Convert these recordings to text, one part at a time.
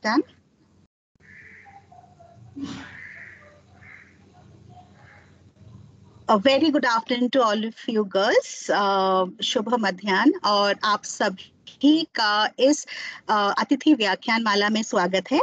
Done. A very good afternoon to all of you girls. शुभ मध्याह्न और आप सभी का इस अतिथि व्याख्यान माला में स्वागत है।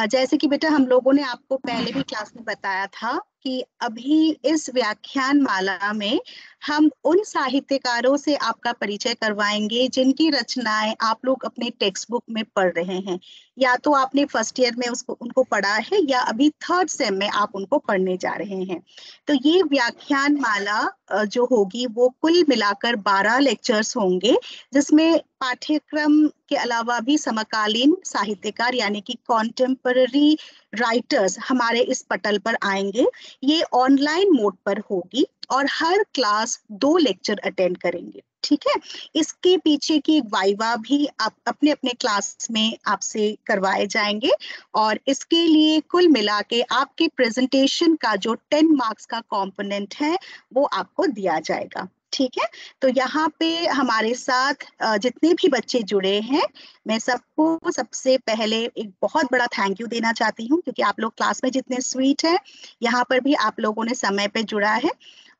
जैसे कि बेटा हम लोगों ने आपको पहले भी क्लास में बताया था कि अभी इस व्याख्यान माला में हम उन साहित्यकारों से आपका परिचय करवाएंगे जिनकी रचनाएं आप लोग अपने टेक्स्ट बुक में पढ़ रहे हैं, या तो आपने फर्स्ट ईयर में उनको पढ़ा है या अभी थर्ड सेम में आप उनको पढ़ने जा रहे हैं। तो ये व्याख्यान माला जो होगी वो कुल मिलाकर 12 लेक्चर्स होंगे, जिसमें पाठ्यक्रम के अलावा भी समकालीन साहित्यकार यानी कि कॉन्टेम्पररी राइटर्स हमारे इस पटल पर आएंगे। ये ऑनलाइन मोड पर होगी और हर क्लास 2 लेक्चर अटेंड करेंगे, ठीक है। इसके पीछे की वाइवा भी आप अपने अपने क्लास में आपसे करवाए जाएंगे और इसके लिए कुल मिला के आपके प्रेजेंटेशन का जो 10 मार्क्स का कंपोनेंट है वो आपको दिया जाएगा, ठीक है। तो यहाँ पे हमारे साथ जितने भी बच्चे जुड़े हैं, मैं सबको सबसे पहले एक बहुत बड़ा थैंक यू देना चाहती हूँ, क्योंकि आप लोग क्लास में जितने स्वीट हैं, यहाँ पर भी आप लोगों ने समय पे जुड़ा है।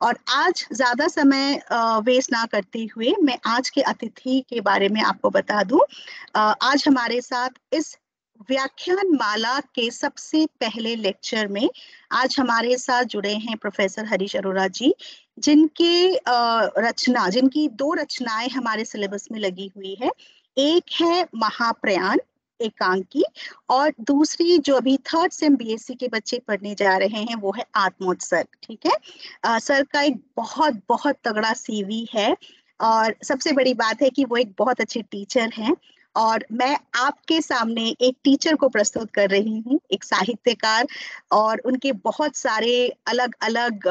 और आज ज्यादा समय वेस्ट ना करते हुए मैं आज के अतिथि के बारे में आपको बता दूं। आज हमारे साथ इस व्याख्यान माला के सबसे पहले लेक्चर में आज हमारे साथ जुड़े हैं प्रोफेसर हरीश अरोड़ा जी, जिनकी 2 रचनाएं हमारे सिलेबस में लगी हुई है। एक है महाप्रयाण एकांकी और दूसरी जो अभी थर्ड सेम बीएससी के बच्चे पढ़ने जा रहे हैं वो है आत्मोत्सर्ग, ठीक है। सर का एक बहुत बहुत तगड़ा सीवी है और सबसे बड़ी बात है कि वो एक बहुत अच्छे टीचर हैं। और मैं आपके सामने एक टीचर को प्रस्तुत कर रही हूँ, एक साहित्यकार, और उनके बहुत सारे अलग अलग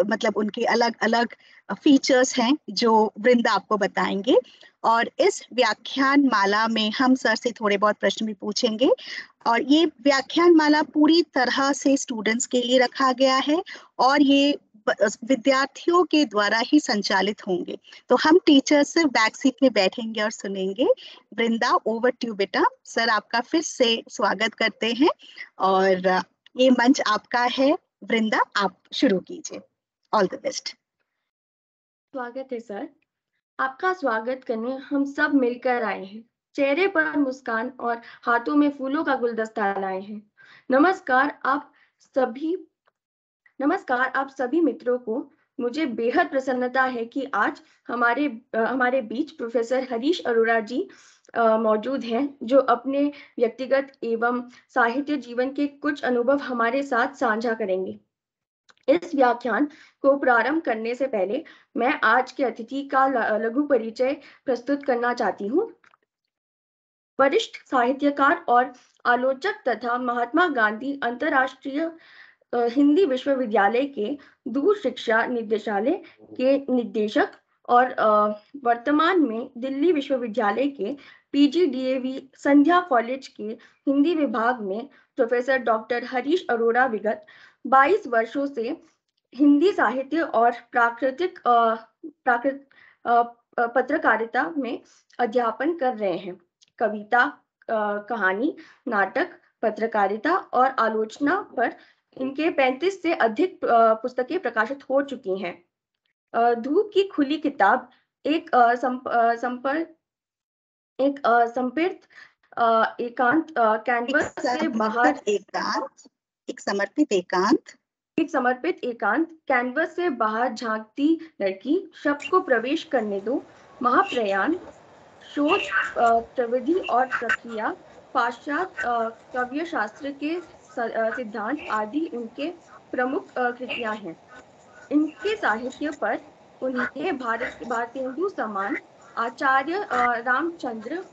मतलब उनके अलग अलग फीचर्स हैं जो वृंदा आपको बताएंगे। और इस व्याख्यान माला में हम सर से थोड़े बहुत प्रश्न भी पूछेंगे और ये व्याख्यान माला पूरी तरह से स्टूडेंट्स के लिए रखा गया है और ये विद्यार्थियों के द्वारा ही संचालित होंगे। तो हम टीचर सिर्फ बैक सीट में बैठेंगे और सुनेंगे। वृंदा, ओवर टू बेटा। सर आपका फिर से स्वागत करते हैं और ये मंच आपका है। वृंदा, आप शुरू कीजिए। All the best. स्वागत है सर। आपका स्वागत करने हम सब मिलकर आए हैं। चेहरे पर मुस्कान और हाथों में फूलों का गुलदस्ता लाए हैं। नमस्कार आप सभी मित्रों को। मुझे बेहद प्रसन्नता है कि आज हमारे बीच प्रोफेसर हरीश अरोड़ा जी मौजूद हैं, जो अपने व्यक्तिगत एवं साहित्य जीवन के कुछ अनुभव हमारे साथ साझा करेंगे। इस व्याख्यान को प्रारंभ करने से पहले मैं आज के अतिथि का लघु परिचय प्रस्तुत करना चाहती हूँ। वरिष्ठ साहित्यकार और आलोचक तथा महात्मा गांधी अंतर्राष्ट्रीय हिंदी विश्वविद्यालय के दूर शिक्षा निदेशालय के निदेशक और वर्तमान में दिल्ली विश्वविद्यालय के PGDAV संध्या कॉलेज के हिंदी विभाग में प्रोफेसर डॉक्टर हरीश अरोड़ा विगत 22 वर्षों से हिंदी साहित्य और पत्रकारिता में अध्यापन कर रहे हैं। कविता, कहानी, नाटक, पत्रकारिता और आलोचना पर इनके 35 से अधिक पुस्तकें प्रकाशित हो चुकी हैं। धूप की खुली किताब एक समर्पित एकांत कैनवस से बाहर एक समर्पित एकांत कैनवस से बाहर झांकती लड़की, शब्द को प्रवेश करने दो, महाप्रयाण, शोध प्रविधि और प्रक्रिया, पाश्चात्य काव्य शास्त्र के सिद्धांत आदि उनके प्रमुख कृतियां हैं। इनके साहित्य पर उन्हें भारतेंदु समान, आचार्य रामचंद्र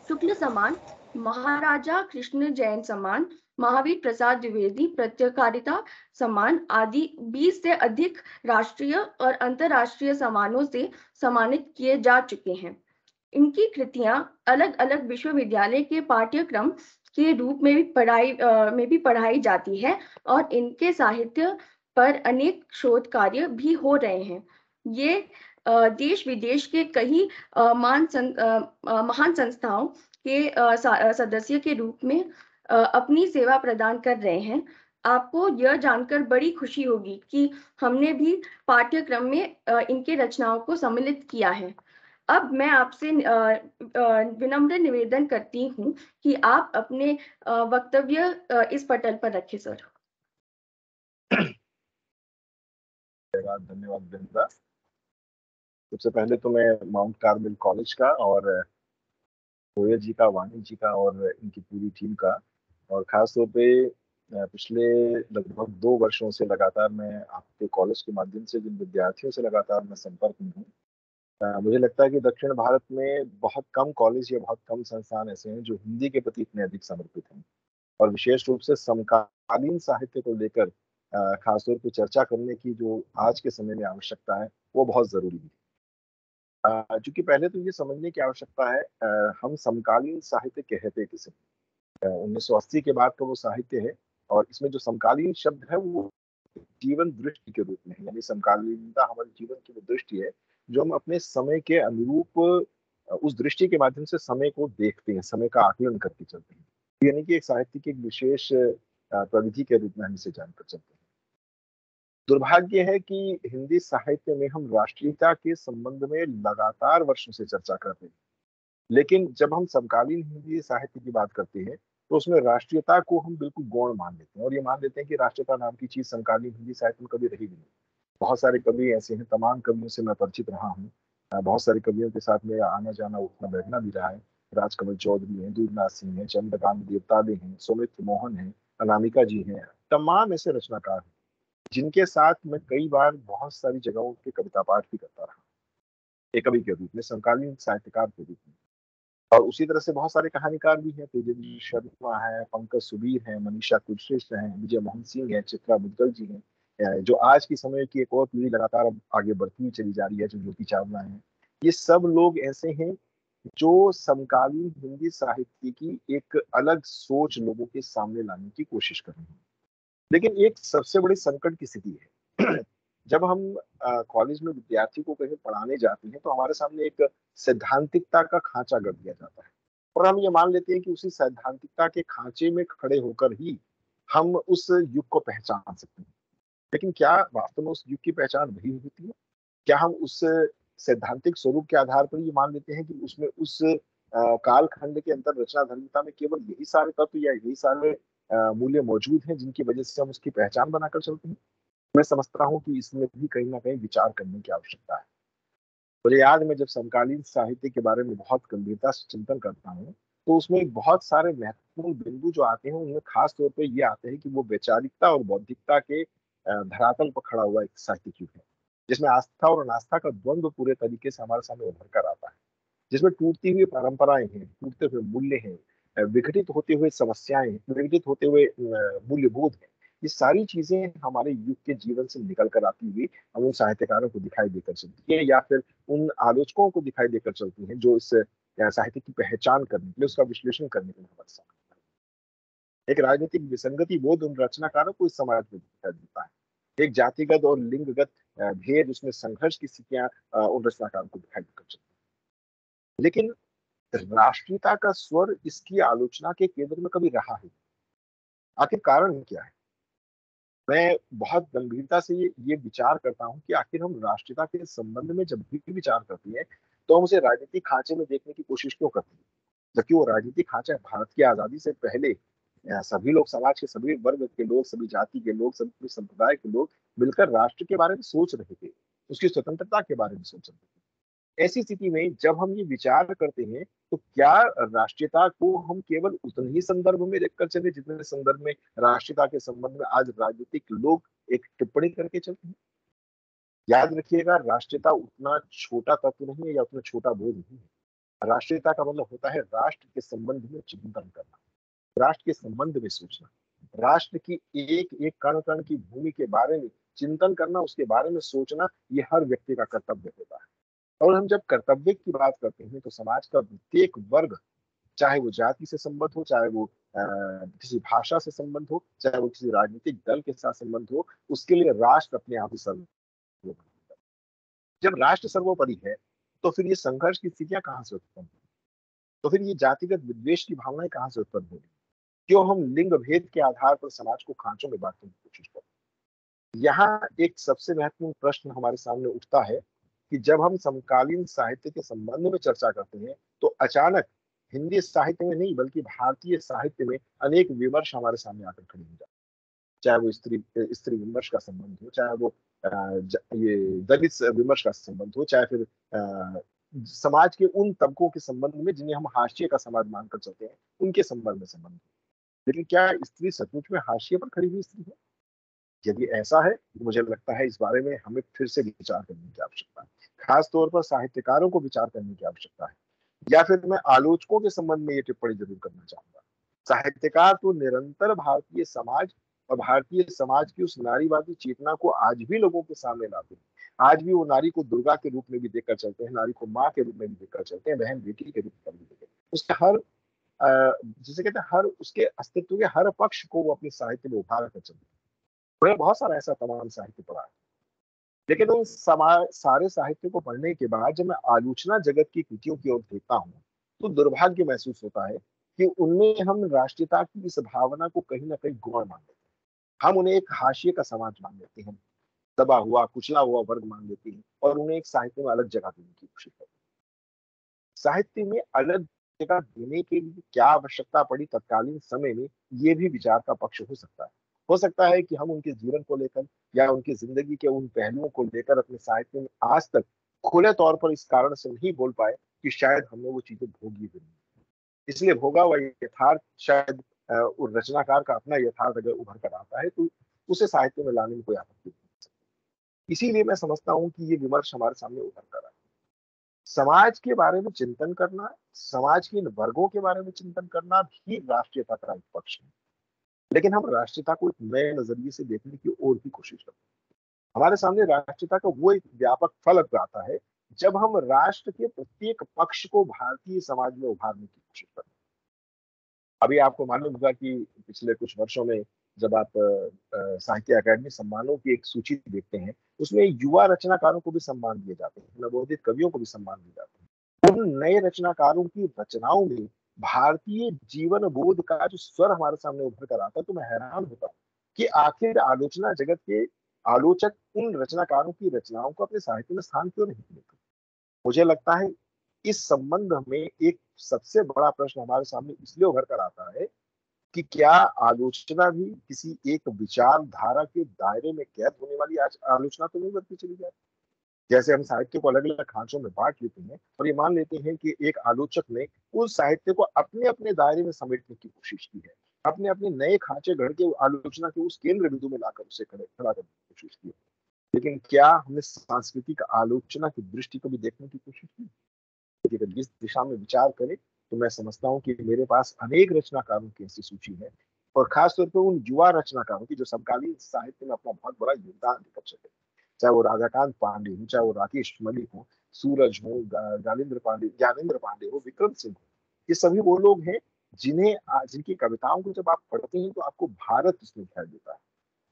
शुक्ल समान, महाराजा कृष्ण जैन समान, महावीर प्रसाद द्विवेदी पत्रकारिता सम्मान आदि 20 से अधिक राष्ट्रीय और अंतर्राष्ट्रीय सम्मानों से सम्मानित किए जा चुके हैं। इनकी कृतियां अलग अलग विश्वविद्यालय के पाठ्यक्रम के रूप में भी पढ़ाई जाती है और इनके साहित्य पर अनेक शोध कार्य भी हो रहे हैं। ये देश विदेश के कई महान संस्थाओं के सदस्य के रूप में अपनी सेवा प्रदान कर रहे हैं। आपको यह जानकर बड़ी खुशी होगी कि हमने भी पाठ्यक्रम में इनके रचनाओं को सम्मिलित किया है। अब मैं आपसे विनम्र निवेदन करती हूँ कि आप अपने वक्तव्य इस पटल पर रखें सर। धन्यवाद वृंदा। सबसे पहले तो मैं माउंट कार्मेल कॉलेज का और गोयल जी का, वाणी जी का और इनकी पूरी टीम का, और खास तौर पे पिछले लगभग 2 वर्षों से लगातार मैं आपके कॉलेज के माध्यम से जिन विद्यार्थियों से लगातार मैं संपर्क में हूँ, मुझे लगता है कि दक्षिण भारत में बहुत कम कॉलेज या बहुत कम संस्थान ऐसे हैं जो हिंदी के प्रति इतने अधिक समर्पित हैं, और विशेष रूप से समकालीन साहित्य को लेकर खासतौर पर चर्चा करने की जो आज के समय में आवश्यकता है वो बहुत जरूरी है। चूंकि पहले तो ये समझने की आवश्यकता है हम समकालीन साहित्य कहते किसे। 1980 के बाद का वो साहित्य है, और इसमें जो समकालीन शब्द है वो जीवन दृष्टि के रूप में है, यानी समकालीनता हमारे जीवन की वो दृष्टि है जो हम अपने समय के अनुरूप उस दृष्टि के माध्यम से समय को देखते हैं, समय का आकलन करके चलते हैं, यानी कि एक साहित्य की एक विशेष प्रविधि के रूप में हम इसे जानकर चलते हैं। दुर्भाग्य है कि हिंदी साहित्य में हम राष्ट्रीयता के संबंध में लगातार वर्षों से चर्चा कर रहे हैं, लेकिन जब हम समकालीन हिंदी साहित्य की बात करते हैं तो उसमें राष्ट्रीयता को हम बिल्कुल गौण मान लेते हैं, और ये मान लेते हैं कि राष्ट्रीयता नाम की चीज समकालीन हिंदी साहित्य में कभी रही भी नहीं। बहुत सारे कवि ऐसे हैं, तमाम कवियों से मैं परिचित रहा हूँ, बहुत सारे कवियों के साथ मेरा आना जाना उठना बैठना भी रहा है। राजकमल चौधरी हैं, दूरनाथ सिंह हैं, चंद्रकांत देवताले हैं, सौमित्र मोहन हैं, अनामिका जी हैं, तमाम ऐसे रचनाकार हैं जिनके साथ मैं कई बार बहुत सारी जगहों के कविता पाठ भी करता रहा, एक कवि के रूप में, समकालीन साहित्यकार के रूप में। और उसी तरह से बहुत सारे कहानीकार भी हैं, तेजस्वी शर्मा है, पंकज सुबीर हैं, मनीषा कुलश्रेष्ठ हैं, विजय मोहन सिंह है, चित्रा मुद्गल जी हैं, जो आज की समय की एक और पीढ़ी लगातार आगे बढ़ती हुई चली जा रही है, जो ज्योति चावला है। ये सब लोग ऐसे हैं जो समकालीन हिंदी साहित्य की एक अलग सोच लोगों के सामने लाने की कोशिश कर रहे हैं। लेकिन एक सबसे बड़ी संकट की स्थिति है जब हम कॉलेज में विद्यार्थी को कहीं पढ़ाने जाते हैं तो हमारे सामने एक सैद्धांतिकता का खांचा गढ़ दिया जाता है, और हम ये मान लेते हैं कि उसी सैद्धांतिकता के खांचे में खड़े होकर ही हम उस युग को पहचान सकते हैं। लेकिन क्या वास्तव में उस युग की पहचान वही होती है? क्या हम उस सैद्धांतिक स्वरूप के आधार पर ये मान लेते हैं कि उसमें उस कालखंड के अंतर रचना धर्मिता में केवल यही सारे तत्व या यही सारे मूल्य मौजूद हैं जिनकी वजह से हम उसकी पहचान बनाकर चलते हैं? मैं समझता हूँ कि इसमें भी कहीं ना कहीं विचार करने की आवश्यकता है। मुझे याद है, मैं जब समकालीन साहित्य के बारे में बहुत गंभीरता से चिंतन करता हूँ तो उसमें बहुत सारे महत्वपूर्ण बिंदु जो आते हैं उनमें खास तौर पे ये आते हैं कि वो वैचारिकता और बौद्धिकता के धरातल पर खड़ा हुआ एक साहित्यिक युग है, जिसमें आस्था और अनास्था का द्वंद्व पूरे तरीके से हमारे सामने उभर कर आता है, जिसमें टूटती हुई परंपराएं हैं, टूटते हुए मूल्य हैं, विघटित होते हुए समस्याएं, विघटित होते हुए मूल्यबोध है। ये सारी चीजें हमारे युग के जीवन से निकल कर आती हुई हम उन साहित्यकारों को दिखाई देकर चलती है, या फिर उन आलोचकों को दिखाई देकर चलती हैं जो इस साहित्य की पहचान करने के लिए, उसका विश्लेषण करने के लिए हमारे सामने। एक राजनीतिक विसंगति बोध उन रचनाकारों को इस समाज में दिखाई देता है, एक जातिगत और लिंगगत भेद, उसमें संघर्ष की स्थितियां उन रचनाकारों को दिखाई देकर चलती है। लेकिन राष्ट्रीयता का स्वर इसकी आलोचना के केंद्र में कभी रहा है? आखिर कारण क्या है? मैं बहुत गंभीरता से ये विचार करता हूँ कि आखिर हम राष्ट्रीयता के संबंध में जब भी विचार करते हैं तो हम उसे राजनीतिक खांचे में देखने की कोशिश क्यों करते हैं, जबकि वो राजनीतिक खांचा भारत की आजादी से पहले सभी लोग, समाज के सभी वर्ग के लोग, सभी जाति के लोग, सभी संप्रदाय के लोग मिलकर राष्ट्र के बारे में सोच रहे थे, उसकी स्वतंत्रता के बारे में सोच रहे थे। ऐसी स्थिति में जब हम ये विचार करते हैं तो क्या राष्ट्रीयता को हम केवल उतने ही संदर्भ में देखकर चले जितने संदर्भ में राष्ट्रीयता के संबंध में आज राजनीतिक लोग एक टिप्पणी करके चलते हैं? याद रखिएगा, राष्ट्रीयता उतना छोटा तत्व नहीं है या उतना छोटा बोझ नहीं है। राष्ट्रीयता का मतलब होता है राष्ट्र के संबंध में चिंतन करना, राष्ट्र के संबंध में सोचना, राष्ट्र की एक एक कण कण की भूमि के बारे में चिंतन करना, उसके बारे में सोचना, ये हर व्यक्ति का कर्तव्य होता है। और हम जब कर्तव्य की बात करते हैं तो समाज का प्रत्येक वर्ग, चाहे वो जाति से संबंध हो, चाहे वो किसी भाषा से संबंध हो, चाहे वो किसी राजनीतिक दल के साथ संबंध हो, उसके लिए राष्ट्र अपने आप ही सर्वोपरि है। जब राष्ट्र सर्वोपरि है तो फिर ये संघर्ष की स्थितियां कहां से उत्पन्न? तो फिर ये जातिगत विद्वेष की भावनाएं कहाँ से उत्पन्न हो रही? क्यों हम लिंग भेद के आधार पर समाज को खांचों में बांटने की कोशिश करते हैं? यहाँ एक सबसे महत्वपूर्ण प्रश्न हमारे सामने उठता है कि जब हम समकालीन साहित्य के संबंध में चर्चा करते हैं तो अचानक हिंदी साहित्य में नहीं बल्कि भारतीय साहित्य में अनेक विमर्श हमारे सामने आकर खड़े हो जाते हैं। चाहे वो स्त्री स्त्री विमर्श का संबंध हो, चाहे वो ये दलित विमर्श का संबंध हो, चाहे फिर समाज के उन तबकों के संबंध में जिन्हें हम हाशिए का समाज मानकर चलते हैं, उनके संबंध में संबंध। लेकिन क्या स्त्री सचमुच में हाशिए पर खड़ी हुई स्त्री है? यदि ऐसा है तो मुझे लगता है इस बारे में हमें फिर से विचार करने की आवश्यकता है। खास तौर पर साहित्यकारों को विचार करने की आवश्यकता है। या फिर मैं आलोचकों के संबंध में ये टिप्पणी जरूर करना चाहूंगा। साहित्यकार तो निरंतर भारतीय समाज और भारतीय समाज की उस नारीवादी चेतना को आज भी लोगों के सामने लाते हैं। आज भी वो नारी को दुर्गा के रूप में भी देखकर चलते हैं, नारी को माँ के रूप में भी देखकर चलते हैं, बहन बेटी के रूप में भी देखते हैं। उसके हर जिसे कहते हैं हर उसके अस्तित्व के हर पक्ष को वो अपने साहित्य में उभार कर चलते हैं। मैंने बहुत सारा ऐसा तमाम साहित्य पढ़ा है, लेकिन उन सारे साहित्य को पढ़ने के बाद जब मैं आलोचना जगत की कृतियों की ओर देखता हूँ तो दुर्भाग्य महसूस होता है कि उनमें हम राष्ट्रीयता की इस भावना को कहीं ना कहीं गौण मान लेते हैं। हम उन्हें एक हाशिए का समाज मान लेते हैं, दबा हुआ कुचला हुआ वर्ग मान लेते हैं और उन्हें एक साहित्य में अलग जगह देने की कोशिश करते हैं। साहित्य में अलग जगह देने के लिए क्या आवश्यकता पड़ी तत्कालीन समय में, ये भी विचार का पक्ष हो सकता है। हो सकता है कि हम उनके जीवन को लेकर या उनकी जिंदगी के उन पहलुओं को लेकर अपने साहित्य में आज तक खुले तौर पर इस कारण से नहीं बोल पाए कि शायद हमने वो चीजें भोगी भी नहीं, इसलिए भोगा हुआ यथार्थ शायद उस रचनाकार का अपना यथार्थ अगर उभर कर आता है तो उसे साहित्य में लाने में कोई आपत्ति नहीं। इसीलिए मैं समझता हूँ कि ये विमर्श हमारे सामने उभर कर आए। समाज के बारे में चिंतन करना, समाज के इन वर्गों के बारे में चिंतन करना भी राष्ट्रीयता का एक पक्ष है। लेकिन हम राष्ट्रीयता को एक नए नजरिए से देखने की और भी कोशिश करते हैं। हमारे सामने राष्ट्रीयता का वो एक व्यापक फलक आता है जब हम राष्ट्र के प्रत्येक पक्ष को भारतीय समाज में उभारने की कोशिश करते हैं। अभी आपको मालूम होगा कि पिछले कुछ वर्षों में जब आप साहित्य अकादमी सम्मानों की एक सूची देखते हैं, उसमें युवा रचनाकारों को भी सम्मान दिए जाते हैं, नवोदित कवियों को भी सम्मान दिए जाते हैं। उन नए रचनाकारों की रचनाओं में भारतीय जीवन बोध का जो स्वर हमारे सामने उभर कर आता है तो मैं हैरान होता हूँ कि आखिर आलोचना जगत के आलोचक उन रचनाकारों की रचनाओं को अपने साहित्य में स्थान क्यों नहीं देते? मुझे लगता है इस संबंध में एक सबसे बड़ा प्रश्न हमारे सामने इसलिए उभर कर आता है कि क्या आलोचना भी किसी एक विचारधारा के दायरे में कैद होने वाली आज आलोचना तो नहीं बनती चली जाती। जैसे हम साहित्य को अलग अलग खांचों में बांट लेते हैं और ये मान लेते हैं कि एक आलोचक ने उस साहित्य को अपने अपने दायरे में समेटने की कोशिश की है, अपने अपने नए खांचे गढ़ के आलोचना के उस केंद्र बिंदु में लाकर उसे खड़ा करने की कोशिश की। लेकिन क्या हमने सांस्कृतिक आलोचना की दृष्टि को भी देखने की कोशिश की? अगर इस दिशा में विचार करें तो मैं समझता हूँ कि मेरे पास अनेक रचनाकारों की ऐसी सूची है और खासतौर पर उन युवा रचनाकारों की जो समकालीन साहित्य में अपना बहुत बड़ा योगदान देकर चले, चाहे वो राधाकांत पांडे हो, चाहे वो राकेश मलिक हो, सूरज हो, ज्ञानेंद्र पांडे हो, विक्रम सिंह हो। ये सभी वो लोग हैं जिनकी कविताओं को जब आप पढ़ते हैं तो आपको भारत इसमें दिखाई देता है।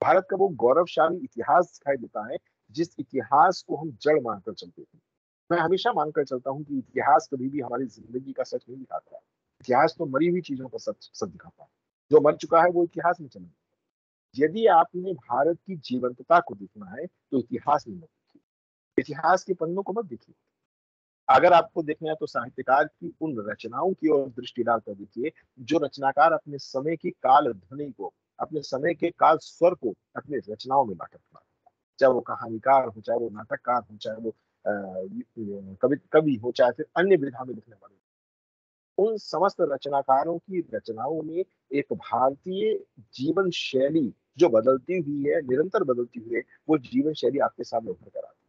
भारत का वो गौरवशाली इतिहास दिखाई देता है जिस इतिहास को हम जड़ मानकर चलते थे। मैं हमेशा मानकर चलता हूँ कि इतिहास कभी भी हमारी जिंदगी का सच नहीं दिखाता है। इतिहास तो मरी हुई चीजों का सच दिखाता है। जो मर चुका है वो इतिहास में चला। यदि आपने भारत की जीवंतता को देखना है तो इतिहास में मत देखिए, इतिहास के पन्नों को मत देखिए। अगर आपको देखना है तो साहित्यकार की उन रचनाओं की ओर दृष्टि डालकर देखिए जो रचनाकार अपने समय की काल ध्वनि को, अपने समय के काल स्वर को अपने रचनाओं में लाकर खड़ा, चाहे वो कहानीकार हो, चाहे वो नाटककार हो, चाहे वो कवि कवि हो, चाहे फिर अन्य विधा में लिखने वाले। उन समस्त रचनाकारों की रचनाओं में एक भारतीय जीवन शैली जो बदलती हुई है, निरंतर बदलती हुई है, वो जीवन शैली आपके सामने उभर कर आती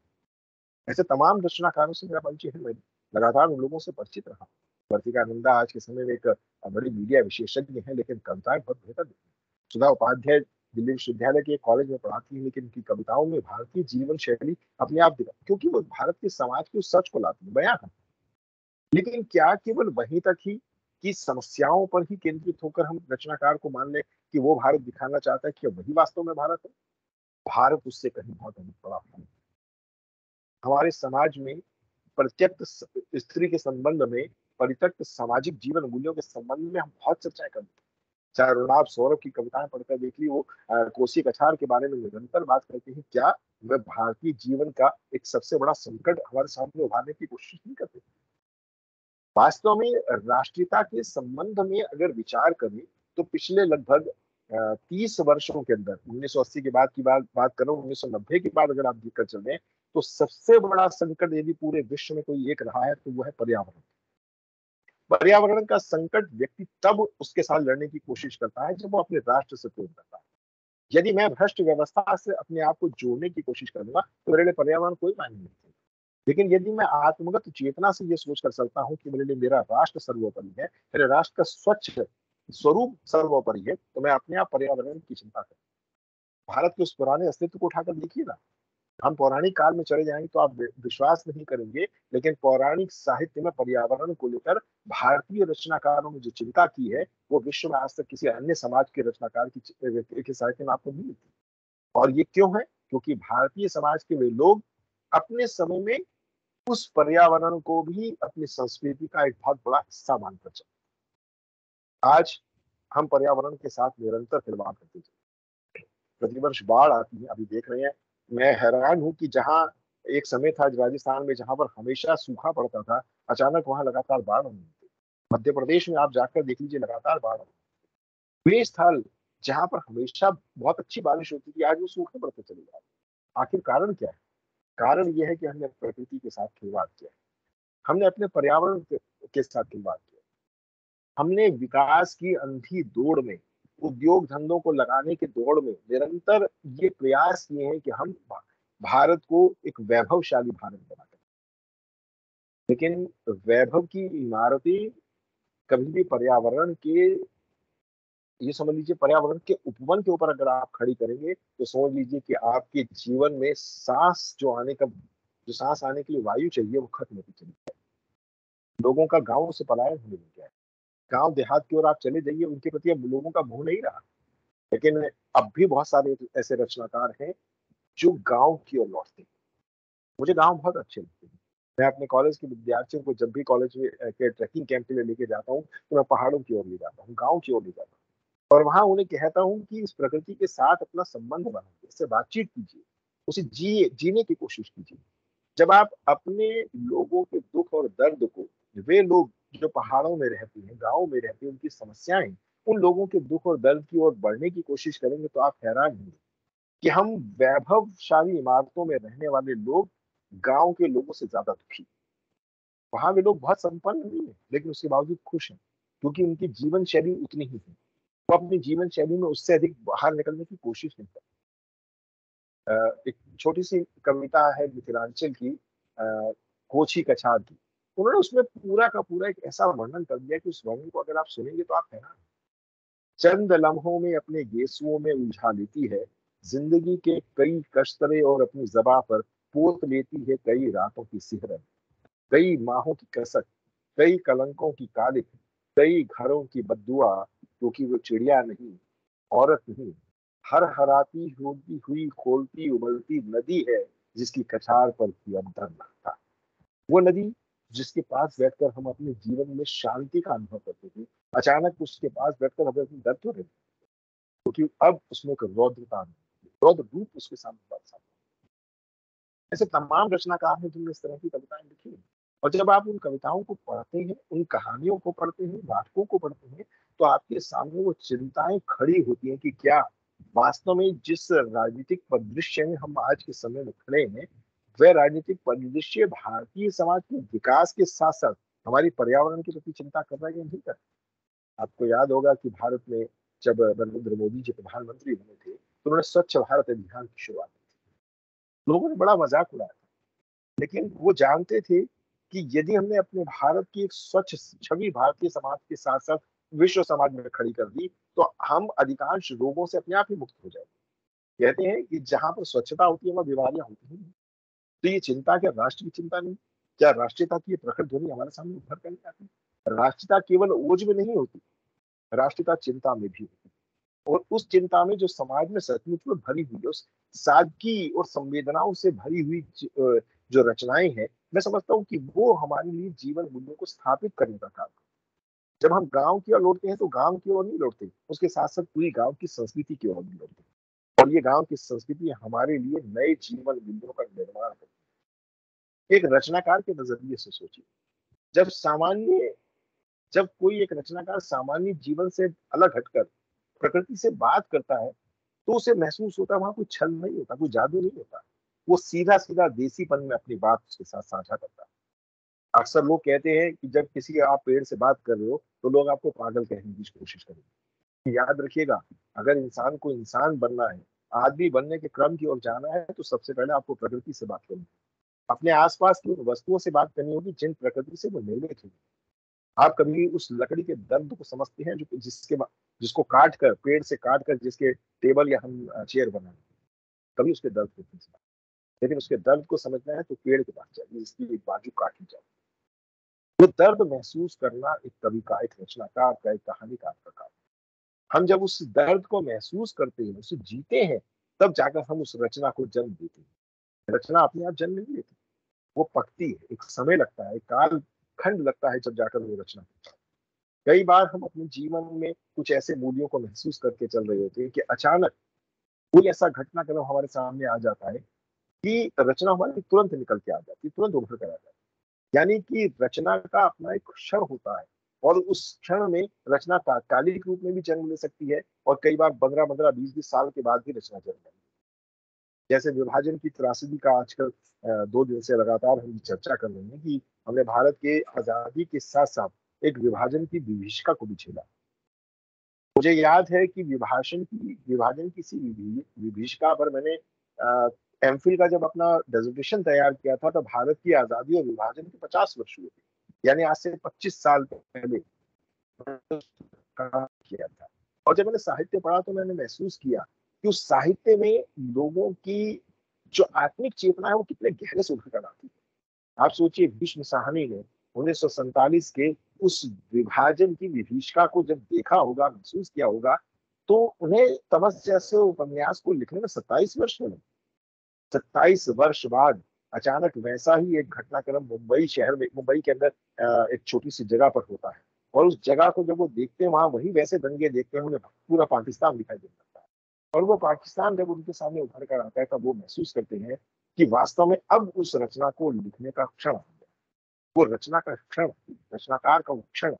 है। ऐसे तमाम रचनाकारों से मेरा परिचय है, मैं लगातार उन लोगों से परिचित रहा। वर्तिका नंदा आज के समय में एक बड़ी मीडिया विशेषज्ञ है, लेकिन कविताएं बहुत बेहतर लिखती हैं। सुधा उपाध्याय दिल्ली विश्वविद्यालय के कॉलेज में पढ़ाती है, लेकिन उनकी कविताओं में भारतीय जीवन शैली अपने आप दिखा, क्योंकि वो भारत के समाज के सच को लाती है, बयां करती है। लेकिन क्या केवल वहीं तक ही कि समस्याओं पर ही केंद्रित होकर हम रचनाकार को मान लें कि वो भारत दिखाना चाहता है, कि वही वास्तव में भारत है? भारत उससे कहीं बहुत अधिक बड़ा है। हमारे समाज में प्रत्यक्ष स्त्री के संबंध में परित्यक्त सामाजिक जीवन मूल्यों के संबंध में हम बहुत चर्चाएं करते हैं। चाहे रुणाब सौरभ की कविताएं पढ़कर देख ली, वो कोसी कछार के बारे में निरंतर बात करते हैं। क्या वे भारतीय जीवन का एक सबसे बड़ा संकट हमारे सामने उभारने की कोशिश नहीं करते? वास्तव में राष्ट्रीयता के संबंध में अगर विचार करें तो पिछले लगभग 30 वर्षों के अंदर, 1980 के बाद की बात करो, 1990 के बाद अगर आप देखकर चलें, तो सबसे बड़ा संकट यदि पूरे विश्व में कोई एक रहा है तो वो है पर्यावरण। पर्यावरण का संकट व्यक्ति तब उसके साथ लड़ने की कोशिश करता है जब वो अपने राष्ट्र से प्रेम करता है। यदि मैं भ्रष्ट व्यवस्था से अपने आप को जोड़ने की कोशिश करूंगा तो मेरे लिए पर्यावरण कोई मायने नहीं रखता। लेकिन यदि मैं आत्मगत चेतना से ये सोच कर चलता हूँ कि मेरे लिए मेरा राष्ट्र सर्वोपरि है, मेरे राष्ट्र का स्वच्छ स्वरूप सर्वोपरि है, तो मैं अपने आप पर्यावरण की चिंता करूँ। भारत के उस पुराने अस्तित्व को उठाकर देखिए ना। हम पौराणिक काल में चले जाएंगे तो आप विश्वास नहीं करेंगे, लेकिन पौराणिक साहित्य में पर्यावरण को लेकर भारतीय रचनाकारों ने जो चिंता की है वो विश्व में आज तक किसी अन्य समाज के रचनाकार की साहित्य में आपको नहीं मिलती। और ये क्यों है? क्योंकि भारतीय समाज के वे लोग अपने समय में उस पर्यावरण को भी अपनी संस्कृति का एक बहुत बड़ा हिस्सा मानकर चले। आज हम पर्यावरण के साथ निरंतर खिलवाड़ करते हैं। प्रतिवर्ष बाढ़ आती है, अभी देख रहे हैं। मैं हैरान हूं कि जहां एक समय था राजस्थान में जहां पर हमेशा सूखा पड़ता था, अचानक वहां लगातार बाढ़ होने लगी। मध्य प्रदेश में आप जाकर देख लीजिए, लगातार बाढ़ हो। वे स्थल जहां पर हमेशा बहुत अच्छी बारिश होती थी, आज वो सूखे पड़ते चले जा रहे। आखिर कारण क्या है? कारण यह है कि हमने प्रकृति के साथ खिलवाड़ किया, हमने अपने पर्यावरण के साथ खिलवाड़ किया। हमने विकास की अंधी दौड़ में, उद्योग धंधों को लगाने की दौड़ में निरंतर ये प्रयास किए हैं कि हम भारत को एक वैभवशाली भारत बना दें। लेकिन वैभव की इमारतें कभी भी पर्यावरण के, ये समझ लीजिए पर्यावरण के उपवन के ऊपर अगर आप खड़ी करेंगे तो समझ लीजिए कि आपके जीवन में सांस आने के लिए वायु चाहिए वो खत्म होती चली जाए। लोगों का गांव से पलायन होने लग गया है। गांव देहात की ओर आप चले जाइए, उनके प्रति अब लोगों का मोह नहीं रहा। लेकिन अब भी बहुत सारे ऐसे रचनाकार हैं जो गांव की ओर लौटते हैं। मुझे गांव बहुत अच्छे लगते हैं। मैं अपने कॉलेज के विद्यार्थियों को जब भी कॉलेज में के ट्रैकिंग कैंप के लिए लेके जाता हूँ तो मैं पहाड़ों की ओर ले जाता हूँ, गाँव की ओर ले जाता हूँ, और वहां उन्हें कहता हूँ कि इस प्रकृति के साथ अपना संबंध बनाइए, इससे बातचीत कीजिए, उसे जीने की कोशिश कीजिए। जब आप अपने लोगों के दुख और दर्द को, वे लोग जो पहाड़ों में रहते हैं, गाँव में रहते हैं, उनकी समस्याएं, उन लोगों के दुख और दर्द की ओर बढ़ने की कोशिश करेंगे तो आप हैरान होंगे कि हम वैभवशाली इमारतों में रहने वाले लोग गांव के लोगों से ज्यादा दुखी। वहां वे लोग बहुत संपन्न नहीं है लेकिन उसके बावजूद खुश हैं, क्योंकि उनकी जीवन शैली उतनी ही है। वो अपनी जीवन शैली में उससे अधिक बाहर निकलने की कोशिश नहीं करते। एक छोटी सी कविता है मिथिलांचल की, कोची कछार की। उन्होंने उसमें पूरा का पूरा एक ऐसा वर्णन कर दिया कि उस वर्णन को अगर आप सुनेंगे तो आप हैरान। चंद लम्हों में अपने गेसुओं में उलझा लेती है जिंदगी के कई कश्तरे, और अपनी ज़बां पर पोत लेती है कई रातों की सिहरन, कई माहों की कसक, कई कलंकों की कालिक, कई घरों की बद्दुआ, क्योंकि वो चिड़िया नहीं, औरत नहीं, हर हराती होती हुई खोलती उबलती नदी है जिसकी कछार पर भी अंतर लगता। वो नदी जिसके पास बैठकर हम अपने जीवन में शांति का अनुभव करते थे, अचानक उसके पास बैठकर हमें अपनी दर्द हो रही, क्योंकि अब उसमें एक रौद्रता, रौद्र रूप उसके सामने बरसा। ऐसे तमाम रचनाकार हैं जिनने इस तरह की कविताएं लिखी हैं। और जब आप उन कविताओं को पढ़ते हैं, उन कहानियों को पढ़ते हैं, नाटकों को पढ़ते हैं, तो आपके सामने वो चिंताएं खड़ी होती हैं कि क्या वास्तव में जिस राजनीतिक परिदृश्य में हम आज के समय में खड़े हैं, वह राजनीतिक परिदृश्य भारतीय समाज के विकास के साथ साथ हमारी पर्यावरण के प्रति चिंता कर रहा है या नहीं कर रहा। आपको याद होगा कि भारत में जब नरेंद्र मोदी जी प्रधानमंत्री बने थे तो उन्होंने स्वच्छ भारत अभियान की शुरुआत की थी। लोगों ने बड़ा मजाक उड़ाया, लेकिन वो जानते थे कि यदि हमने अपने भारत की एक स्वच्छ छवि भारतीय समाज के साथ साथ विश्व समाज में खड़ी कर दी तो हम अधिकांश रोगों से अपने आप ही मुक्त हो जाएंगे। कहते हैं कि जहां पर स्वच्छता होती है वहां बीमारियां होती नहीं। तो ये चिंता क्या राष्ट्र की चिंता नहीं? क्या राष्ट्रीयता की प्रखर ध्वनि हमारे सामने उभर कर नहीं आती? राष्ट्रीयता केवल ओज में नहीं होती, राष्ट्रीयता चिंता में भी होती। और उस चिंता में जो समाज में सचमुच में भरी हुई, उस सादगी और संवेदनाओं से भरी हुई जो रचनाएं हैं, मैं समझता हूँ कि वो हमारे लिए जीवन मूल्यों को स्थापित करने का काम है। जब हम गांव की ओर लौटते हैं तो गांव की ओर नहीं लौटते, उसके साथ साथ पूरी गांव की संस्कृति की ओर भी लौटते हैं। और ये गांव की संस्कृति हमारे लिए नए जीवन मूल्यों का निर्माण करती है। एक रचनाकार के नजरिए से सोचिए, जब सामान्य जब कोई एक रचनाकार सामान्य जीवन से अलग हटकर प्रकृति से बात करता है, तो उसे महसूस होता है वहां कोई छल नहीं होता, कोई जादू नहीं होता। वो सीधा सीधा देसीपन में अपनी बात उसके साथ साझा करता है। अक्सर लोग कहते हैं कि जब किसी आप पेड़ से बात कर रहे हो तो लोग आपको पागल कहने की कोशिश करेंगे। याद रखिएगा, अगर इंसान को इंसान बनना है, आदमी बनने के क्रम की ओर जाना है, तो सबसे पहले आपको प्रकृति से बात करनी है। अपने आसपास की उन वस्तुओं से बात करनी होगी जिन प्रकृति से वो निर्मित हुई। आप कभी उस लकड़ी के दर्द को समझते हैं जो जिसको काट कर, पेड़ से काट कर जिसके टेबल या हम चेयर बनाए, कभी उसके दर्द को नहीं समझते। लेकिन उसके दर्द को समझना है तो पेड़ के पास जाइए जिसकी एक बाजू काटी जाए। वो दर्द महसूस करना एक कवि का, एक रचनाकार का, एक कहानीकार का काम। हम जब उस दर्द को महसूस करते हैं, उसे जीते हैं, तब जाकर हम उस रचना को जन्म देते हैं। रचना अपने आप जन्म नहीं लेती, वो पकती है, एक समय लगता है, एक काल खंड लगता है जब जाकर वो रचना होती है। कई बार हम अपने जीवन में कुछ ऐसे मूल्यों को महसूस करके चल रहे होते हैं कि अचानक कोई ऐसा घटनाक्रम हमारे सामने आ जाता है कि रचना हमारी तुरंत निकल के आ जाती है, तुरंत उभर कर आ जाती है। यानी कि रचना का अपना एक क्षण होता है, और उस क्षण में रचना तात्कालिक रूप में भी जन्म ले सकती है, और कई बार 15-15, 20-20 साल के बाद भी रचना जन्म लेती है। जैसे विभाजन की त्रासदी का आजकल 2 दिन से लगातार हम चर्चा कर रहे हैं कि हमने भारत के आजादी के साथ साथ एक विभाजन की विभीषिका को भी झेला। मुझे याद है कि विभाजन की इसी विभीषिका पर मैंने एमफिल का जब अपना डेजर्टेशन तैयार किया था, तो भारत की आजादी और विभाजन के 50 वर्ष हुए थे, यानी आज से 25 साल पहले काम किया था। और जब मैंने साहित्य पढ़ा तो मैंने महसूस किया कि उस साहित्य में लोगों की जो आत्मिक चेतना है वो कितने गहरे से उभर कर आती है। आप सोचिए, भीष्म साहनी ने 1947 के उस विभाजन की विभीषिका को जब देखा होगा, महसूस किया होगा, तो उन्हें तमस जैसे उपन्यास को लिखने में 27 वर्ष लगे। 27 वर्ष बाद अचानक वैसा ही एक घटनाक्रम मुंबई शहर में, मुंबई के अंदर एक छोटी सी जगह पर होता है, और उस जगह को जब वो देखते हैं, वहां वही वैसे दंगे देखते हैं, उन्हें पूरा पाकिस्तान दिखाई दे सकता है। और वो पाकिस्तान जब उनके सामने उभर कर आता है, तब वो महसूस करते हैं कि वास्तव में अब उस रचना को लिखने का क्षण आ गया। वो रचना का क्षण, रचनाकार का वो क्षण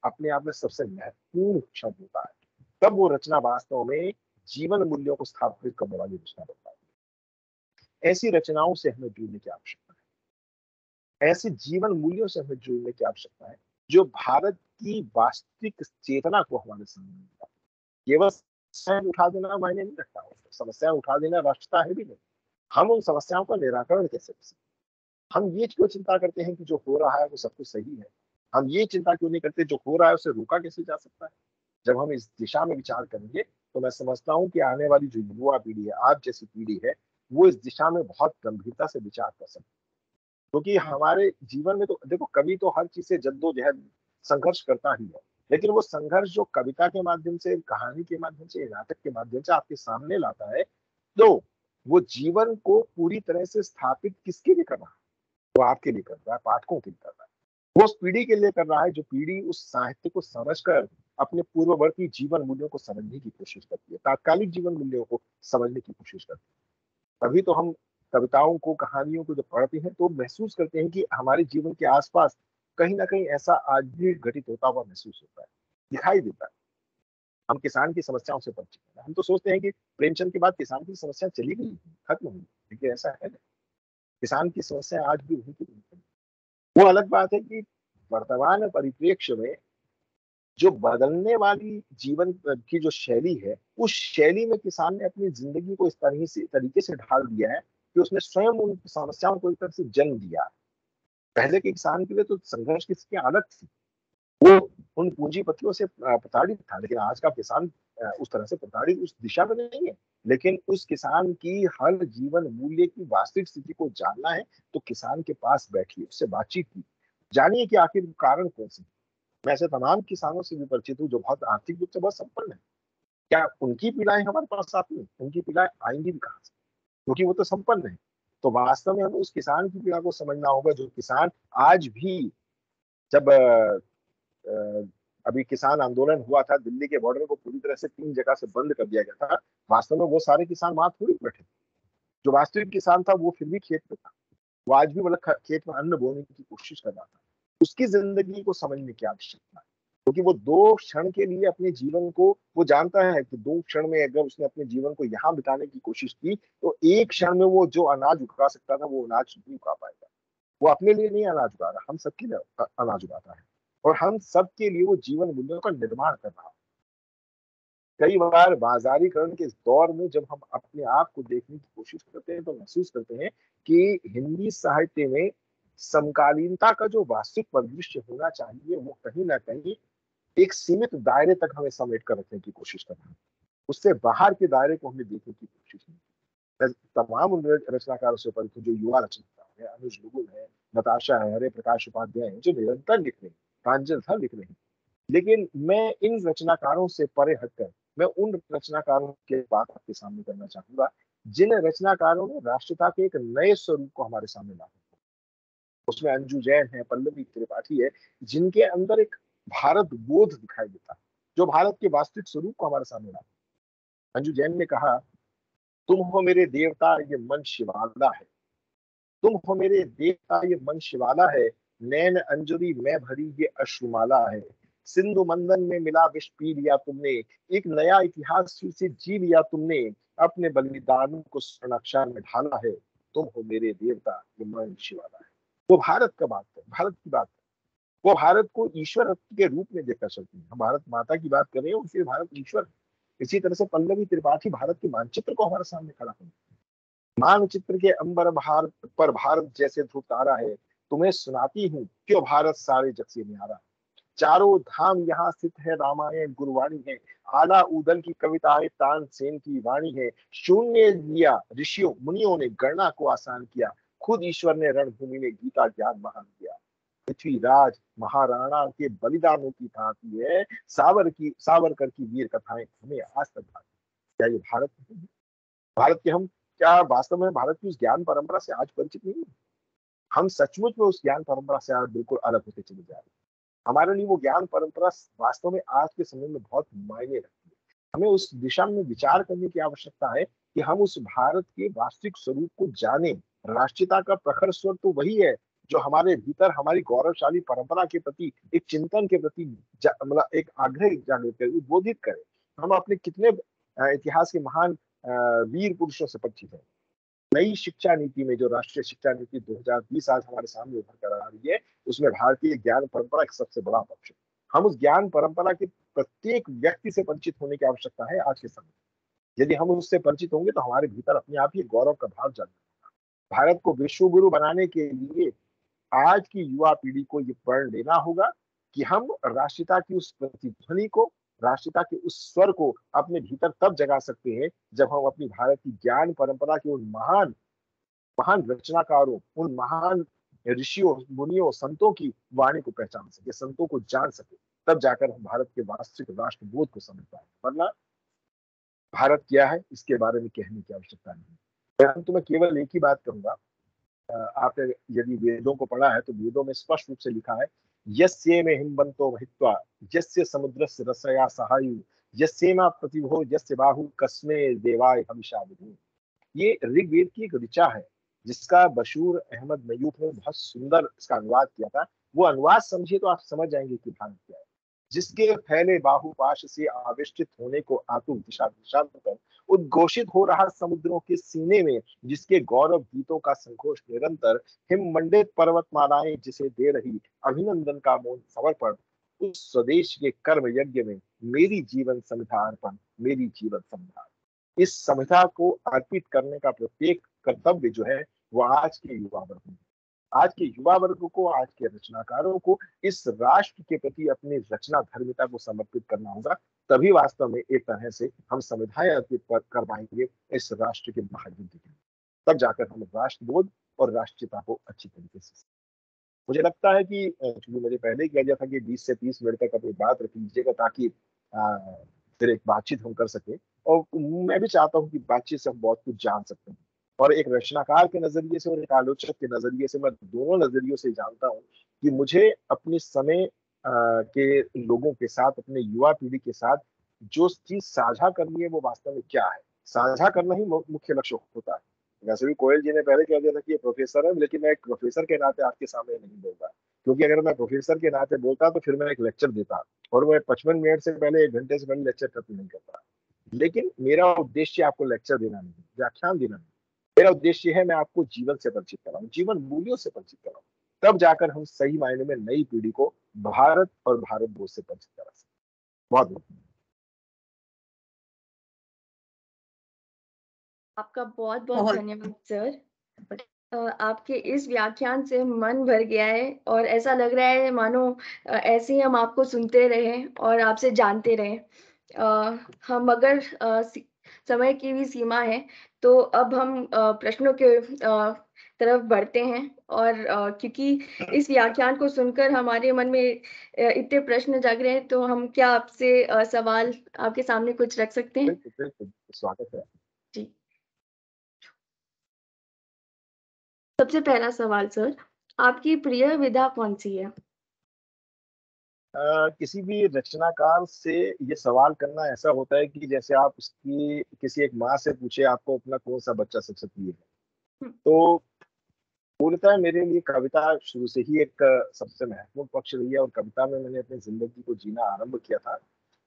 अपने आप में सबसे महत्वपूर्ण क्षण होता है। तब वो रचना वास्तव में जीवन मूल्यों को स्थापित करने वाली रचना बनता है। ऐसी रचनाओं से हमें जुड़ने की आवश्यकता है, ऐसे जीवन मूल्यों से हमें जुड़ने की आवश्यकता है जो भारत की वास्तविक चेतना को हमारे सामने लाता है। केवल समस्याएं उठा देना मायने नहीं रखता, समस्याएं उठा देना राष्ट्रता है भी नहीं। हम उन समस्याओं का निराकरण कैसे कर सकते? हम ये क्यों चिंता करते हैं कि जो हो रहा है वो सब कुछ सही है? हम ये चिंता क्यों नहीं करते जो हो रहा है उसे रोका कैसे जा सकता है? जब हम इस दिशा में विचार करेंगे तो मैं समझता हूँ कि आने वाली जो युवा पीढ़ी है, आप जैसी पीढ़ी है, वो इस दिशा में बहुत गंभीरता से विचार कर सकते हैं। क्योंकि हमारे जीवन में तो देखो, कवि तो हर चीज से जद्दोजहद, संघर्ष करता ही है, लेकिन वो संघर्ष जो कविता के माध्यम से, कहानी के माध्यम से, नाटक के माध्यम से आपके सामने लाता है, तो वो जीवन को पूरी तरह से स्थापित किसके लिए कर रहा है? वो आपके लिए कर रहा है, पाठकों के लिए कर रहा है। वो उस पीढ़ी के लिए कर रहा है जो पीढ़ी उस साहित्य को समझकर अपने पूर्ववर्ती जीवन मूल्यों को समझने की कोशिश करती है, तात्कालिक जीवन मूल्यों को समझने की कोशिश करती है। तभी तो हम कविताओं को, कहानियों को जब पढ़ते हैं तो महसूस करते हैं कि हमारे जीवन के आसपास कहीं ना कहीं ऐसा आज भी घटित होता हुआ महसूस होता है, दिखाई देता है। हम किसान की समस्याओं से परिचित हैं। हम तो सोचते हैं कि प्रेमचंद के बाद किसान की समस्या चली गई, खत्म हुई, लेकिन ऐसा है नहीं। किसान की समस्या आज भी वही की। वो अलग बात है कि वर्तमान परिप्रेक्ष्य में जो बदलने वाली जीवन की जो शैली है, उस शैली में किसान ने अपनी जिंदगी को इस तरीके से ढाल दिया है कि उसने स्वयं उन समस्याओं को एक तरह से जन्म दिया। पहले के किसान के लिए तो संघर्ष की स्थितियां अलग थी, वो उन पूंजीपतियों से प्रताड़ित था, लेकिन आज का किसान उस तरह से प्रताड़ित उस दिशा में नहीं है। लेकिन उस किसान की हर जीवन मूल्य की वास्तविक स्थिति को जानना है तो किसान के पास बैठिए, उससे बातचीत की, जानिए कि आखिर कारण कौन से। मैं ऐसे तमाम किसानों से भी परिचित हूँ जो बहुत आर्थिक रूप से बहुत संपन्न है। क्या उनकी पीड़ाएं हमारे पास आती हैं? उनकी पीड़ाएं आएंगी भी कहाँ से? क्योंकि वो तो संपन्न है। तो वास्तव में हमें उस किसान की पीड़ा को समझना होगा, जो किसान आज भी, जब अभी किसान आंदोलन हुआ था, दिल्ली के बॉर्डर को पूरी तरह से 3 जगह से बंद कर दिया गया था, वास्तव में वो सारे किसान वहां थोड़ी बैठे। जो वास्तविक किसान था वो फिर भी खेत में था, वो आज भी मतलब खेत में अन्न बोने की कोशिश कर रहा था। उसकी जिंदगी को समझने की आवश्यकता है, क्योंकि वो 2 क्षण के लिए अपने जीवन को, वो जानता है कि 2 क्षण में अगर उसने अपने जीवन को यहाँ बिताने की कोशिश की, तो 1 क्षण में वो जो अनाज उगा सकता था वो अनाज नहीं उगा पाएगा। वो अपने लिए नहीं अनाज उगा रहा, हम सबके लिए अनाज उगाता है, और हम सबके लिए वो जीवन मूल्यों का निर्माण कर रहा है। कई बार बाजारीकरण के इस दौर में जब हम अपने आप को देखने की कोशिश करते हैं, तो महसूस करते हैं कि हिंदी साहित्य में समकालीनता का जो वास्तविक परिदृश्य होना चाहिए, वो कहीं ना कहीं एक सीमित दायरे तक हमें समेट कर रखने की कोशिश कर रहा है। उससे बाहर के दायरे को हमने देखने की कोशिश नहीं की। मैं तमाम उन रचनाकारों से परिचित, जो युवा रचनाकार है, अनुज लुगुन है, नताशा है, हरे प्रकाश उपाध्याय है, जो निरंतर लिख रहे हैं, प्रांजल था लिख रहे हैं, लेकिन मैं इन रचनाकारों से परे हटकर मैं उन रचनाकारों के बात आपके सामने करना चाहूंगा, जिन रचनाकारों ने राष्ट्रता के एक नए स्वरूप को हमारे सामने ला। उसमें अंजू जैन है, पल्लवी त्रिपाठी है, जिनके अंदर एक भारत बोध दिखाई देता है, जो भारत के वास्तविक स्वरूप को हमारे सामने ला। अंजू जैन ने कहा, तुम हो मेरे देवता ये मन शिवाला है, तुम हो मेरे देवता ये मन शिवाला है, नैन अंजुरी में भरी ये अश्रुमाला है, सिंधु मंदन में मिला विष पी लिया तुमने, एक नया इतिहास फिर से जी लिया तुमने, अपने बलिदानों को स्वर्णाक्षर में ढाला है, तुम हो मेरे देवता ये मन शिवाला है। वो भारत का बात है, भारत की बात है। वो भारत को ईश्वर के रूप में देखकर चलती है। हम भारत माता की बात कर रहे हैं, उसके भारत ईश्वर। इसी तरह से पल्लवी त्रिपाठी भारत के मानचित्र को हमारे सामने खड़ा है। मानचित्र के अंबर भारत पर भारत जैसे ध्रुव तारा है, तुम्हें सुनाती हूँ क्यों भारत सारे जग से न्यारा। चारों धाम यहाँ स्थित है, रामायण गुरुवाणी है, आला उदल की कविताएं तानसेन की वाणी है, शून्य दिया ऋषियों मुनियों ने गणना को आसान किया, खुद ईश्वर ने रणभूमि में गीता ज्ञान महान किया। पृथ्वीराज महाराणा के बलिदानों की भांति है, सावरकर की वीर कथाएं हमें आज तक भाती। क्या ये भारत नहीं है? भारत के हम क्या वास्तव में भारत की उस ज्ञान परंपरा से आज परिचित नहीं है? हम सचमुच में उस ज्ञान परंपरा से आज बिल्कुल अलग होते चले जा रहे हैं। हमारे लिए वो ज्ञान परंपरा वास्तव में आज के समय में बहुत मायने रखती है। हमें उस दिशा में विचार करने की आवश्यकता है कि हम उस भारत के वास्तविक स्वरूप को जाने। राष्ट्रीयता का प्रखर स्वर तो वही है जो हमारे भीतर हमारी गौरवशाली परंपरा के प्रति एक चिंतन के प्रति मतलब एक आग्रह जागृत करे, उद्बोधित करे। हम अपने कितने इतिहास के महान वीर पुरुषों से परिचित हैं। नई शिक्षा नीति में जो राष्ट्रीय शिक्षा नीति 2020 आज हमारे सामने उभर कर आ रही है, उसमें भारतीय ज्ञान परंपरा एक सबसे बड़ा पक्ष है। हम उस ज्ञान परंपरा के प्रत्येक व्यक्ति से परिचित होने की आवश्यकता है आज के समय। यदि हम उससे परिचित होंगे तो हमारे भीतर अपने आप ही गौरव का भाव जागेगा। भारत को विश्व गुरु बनाने के लिए आज की युवा पीढ़ी को ये प्रण लेना होगा कि हम राष्ट्रीयता की उस प्रतिध्वनि को, राष्ट्रीयता के उस स्वर को अपने भीतर तब जगा सकते हैं जब हम अपनी भारत की ज्ञान परंपरा के उन महान महान रचनाकारों, उन महान ऋषियों मुनियों संतों की वाणी को पहचान सके, संतों को जान सके। तब जाकर हम भारत के वास्तविक राष्ट्रबोध को समझ पाए। वरना भारत क्या है इसके बारे में कहने की आवश्यकता नहीं। मैं तुम्हें केवल एक ही बात कहूंगा, आपने यदि वेदों को पढ़ा है तो वेदों में स्पष्ट रूप से लिखा है, यस्य में हिमवंतो महित्वा यस्य समुद्रस्य रसया सहायु यस्येमा प्रतिभो यस्य बाहु कस्मे देवाय हविषा विधि। ये ऋग्वेद की एक ऋचा है जिसका बशीर अहमद नयूफ ने बहुत सुंदर इसका अनुवाद किया था। वो अनुवाद समझिए तो आप समझ जाएंगे कि भारत क्या है। जिसके फैले बाहुपाश से आविष्टित होने को आतुर दिशा दिशांतर उद्घोषित हो रहा समुद्रों के सीने में, जिसके गौरव गीतों का संघोष निरंतर, हिममंडित पर्वतमालाएं जिसे दे रही अभिनंदन का मौन समर्पण, उस स्वदेश के कर्म यज्ञ में मेरी जीवन संविधा अर्पण, मेरी जीवन संविधा। इस संविधा को अर्पित करने का प्रत्येक कर्तव्य जो है वो आज के युवा वर्ग में, आज के युवा वर्ग को, आज के रचनाकारों को इस राष्ट्र के प्रति अपनी रचना धर्मिता को समर्पित करना होगा। तभी वास्तव में एक तरह से हम संविधाएं अर्पित कर पाएंगे इस राष्ट्र के महायुद्ध के। तब जाकर हम राष्ट्रबोध और राष्ट्रीयता को अच्छी तरीके से। मुझे लगता है कि चूंकि मुझे पहले ही कह दिया था कि 20 से 30 मिनट तक अपनी बात रख लीजिएगा ताकि फिर एक बातचीत हम कर सके, और मैं भी चाहता हूँ कि बातचीत से हम बहुत कुछ जान सकते हैं। और एक रचनाकार के नजरिए से और एक आलोचक के नजरिए से मैं दोनों नजरियों से जानता हूँ कि मुझे अपने समय के लोगों के साथ, अपने युवा पीढ़ी के साथ जो चीज साझा करनी है वो वास्तव में क्या है, साझा करना ही मुख्य लक्ष्य होता है। वैसे भी कोयल जी ने पहले कह दिया था कि ये प्रोफेसर है, लेकिन मैं एक प्रोफेसर के नाते आपके सामने नहीं बोलता, क्योंकि अगर मैं प्रोफेसर के नाते बोलता तो फिर मैं एक लेक्चर देता, और मैं 55 मिनट से पहले, 1 घंटे से पहले लेक्चर खत्म नहीं करता। लेकिन मेरा उद्देश्य आपको लेक्चर देना नहीं, व्याख्यान देना नहीं। मेरा उद्देश्य है मैं आपको जीवन से परिचित कराऊं, जीवन मूल्यों से परिचित कराऊं, तब जाकर हम सही मायने में नई पीढ़ी को भारत और भारतवर्ष से परिचित करा सकते। बहुत बहुत आपका बहुत बहुत बहुत धन्यवाद सर। आपके इस व्याख्यान से मन भर गया है और ऐसा लग रहा है मानो ऐसे ही हम आपको सुनते रहें और आपसे जानते रहें। हम अगर समय की भी सीमा है तो अब हम प्रश्नों के तरफ बढ़ते हैं और क्योंकि इस व्याख्यान को सुनकर हमारे मन में इतने प्रश्न जग रहे हैं, तो हम क्या आपसे सवाल आपके सामने कुछ रख सकते हैं? बिल्कुल बिल्कुल, स्वागत है। जी। सबसे पहला सवाल सर, आपकी प्रिय विधा कौन सी है? किसी भी रचनाकार से ये सवाल करना ऐसा होता है कि जैसे आप उसकी किसी एक माँ से पूछे आपको अपना कौन सा बच्चा सबसे प्रिय है। हम्म, तो मूलतः मेरे लिए कविता शुरू से ही एक सबसे महत्वपूर्ण पक्ष रही है, और कविता में मैंने अपनी जिंदगी को जीना आरंभ किया था।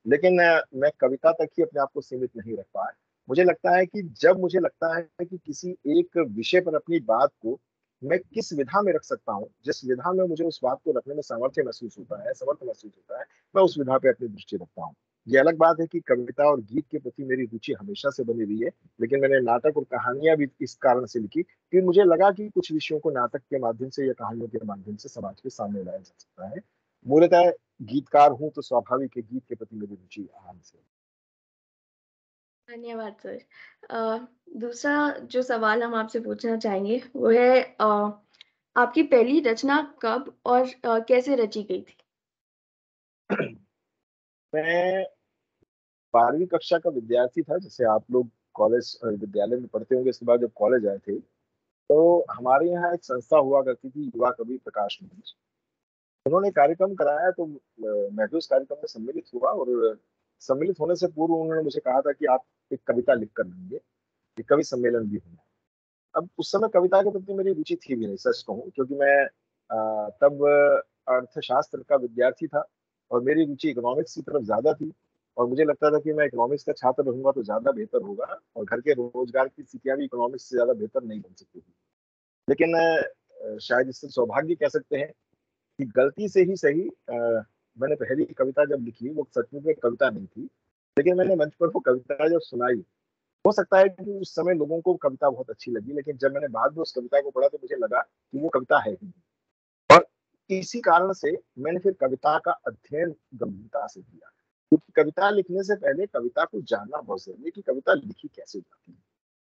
लेकिन मैं कविता तक ही अपने आप को सीमित नहीं रख पाया। मुझे लगता है कि जब मुझे लगता है कि किसी एक विषय पर अपनी बात को मैं किस विधा में रख सकता हूँ, जिस विधा में मुझे उस बात को रखने में सामर्थ्य महसूस होता है, समर्थ महसूस होता है, मैं उस विधा पे अपनी दृष्टि रखता हूँ। ये अलग बात है कि कविता और गीत के प्रति मेरी रुचि हमेशा से बनी रही है, लेकिन मैंने नाटक और कहानियां भी इस कारण से लिखी कि मुझे लगा कि कुछ विषयों को नाटक के माध्यम से या कहानियों के माध्यम से समाज के सामने लाया जा सकता है। मूलतः गीतकार हूं तो स्वाभाविक है गीत के प्रति मेरी रुचि आरंभ से। धन्यवाद सर। दूसरा जो सवाल हम आपसे पूछना चाहेंगे वो है आपकी पहली रचना कब और कैसे रची गई थी? मैं 12वीं कक्षा का विद्यार्थी था, जैसे आप लोग कॉलेज विद्यालय में पढ़ते होंगे, इसके बाद जब कॉलेज आए थे तो हमारे यहाँ एक संस्था हुआ करती थी, युवा कवि प्रकाश मंच। उन्होंने कार्यक्रम कराया तो मैं भी उस कार्यक्रम में सम्मिलित हुआ, और सम्मिलित होने से पूर्व उन्होंने मुझे कहा था कि आप एक कविता लिख कर लेंगे, एक कवि सम्मेलन भी होना। अब उस समय कविता के प्रति मेरी रुचि थी भी नहीं, सच कहूँ, क्योंकि मैं तब अर्थशास्त्र का विद्यार्थी था और मेरी रुचि इकोनॉमिक्स की तरफ ज्यादा थी। और मुझे लगता था कि मैं इकोनॉमिक्स का छात्र रहूंगा तो ज्यादा बेहतर होगा, और घर के रोजगार की स्थितियां भी इकोनॉमिक्स से ज्यादा बेहतर नहीं बन सकती थी। लेकिन शायद इससे सौभाग्य कह सकते हैं कि गलती से ही सही, मैंने पहली कविता जब लिखी वो सचमुच में कविता नहीं थी, लेकिन मैंने मंच पर वो कविता जब सुनाई, हो सकता है कि उस समय लोगों को कविता बहुत अच्छी लगी, लेकिन जब मैंने बाद में उस कविता को पढ़ा तो मुझे लगा कि वो कविता है ही नहीं। और इसी कारण से मैंने फिर कविता का अध्ययन गंभीरता से किया, क्योंकि कविता लिखने से पहले कविता को जानना बहुत जरूरी है कि कविता लिखी कैसे जाती है।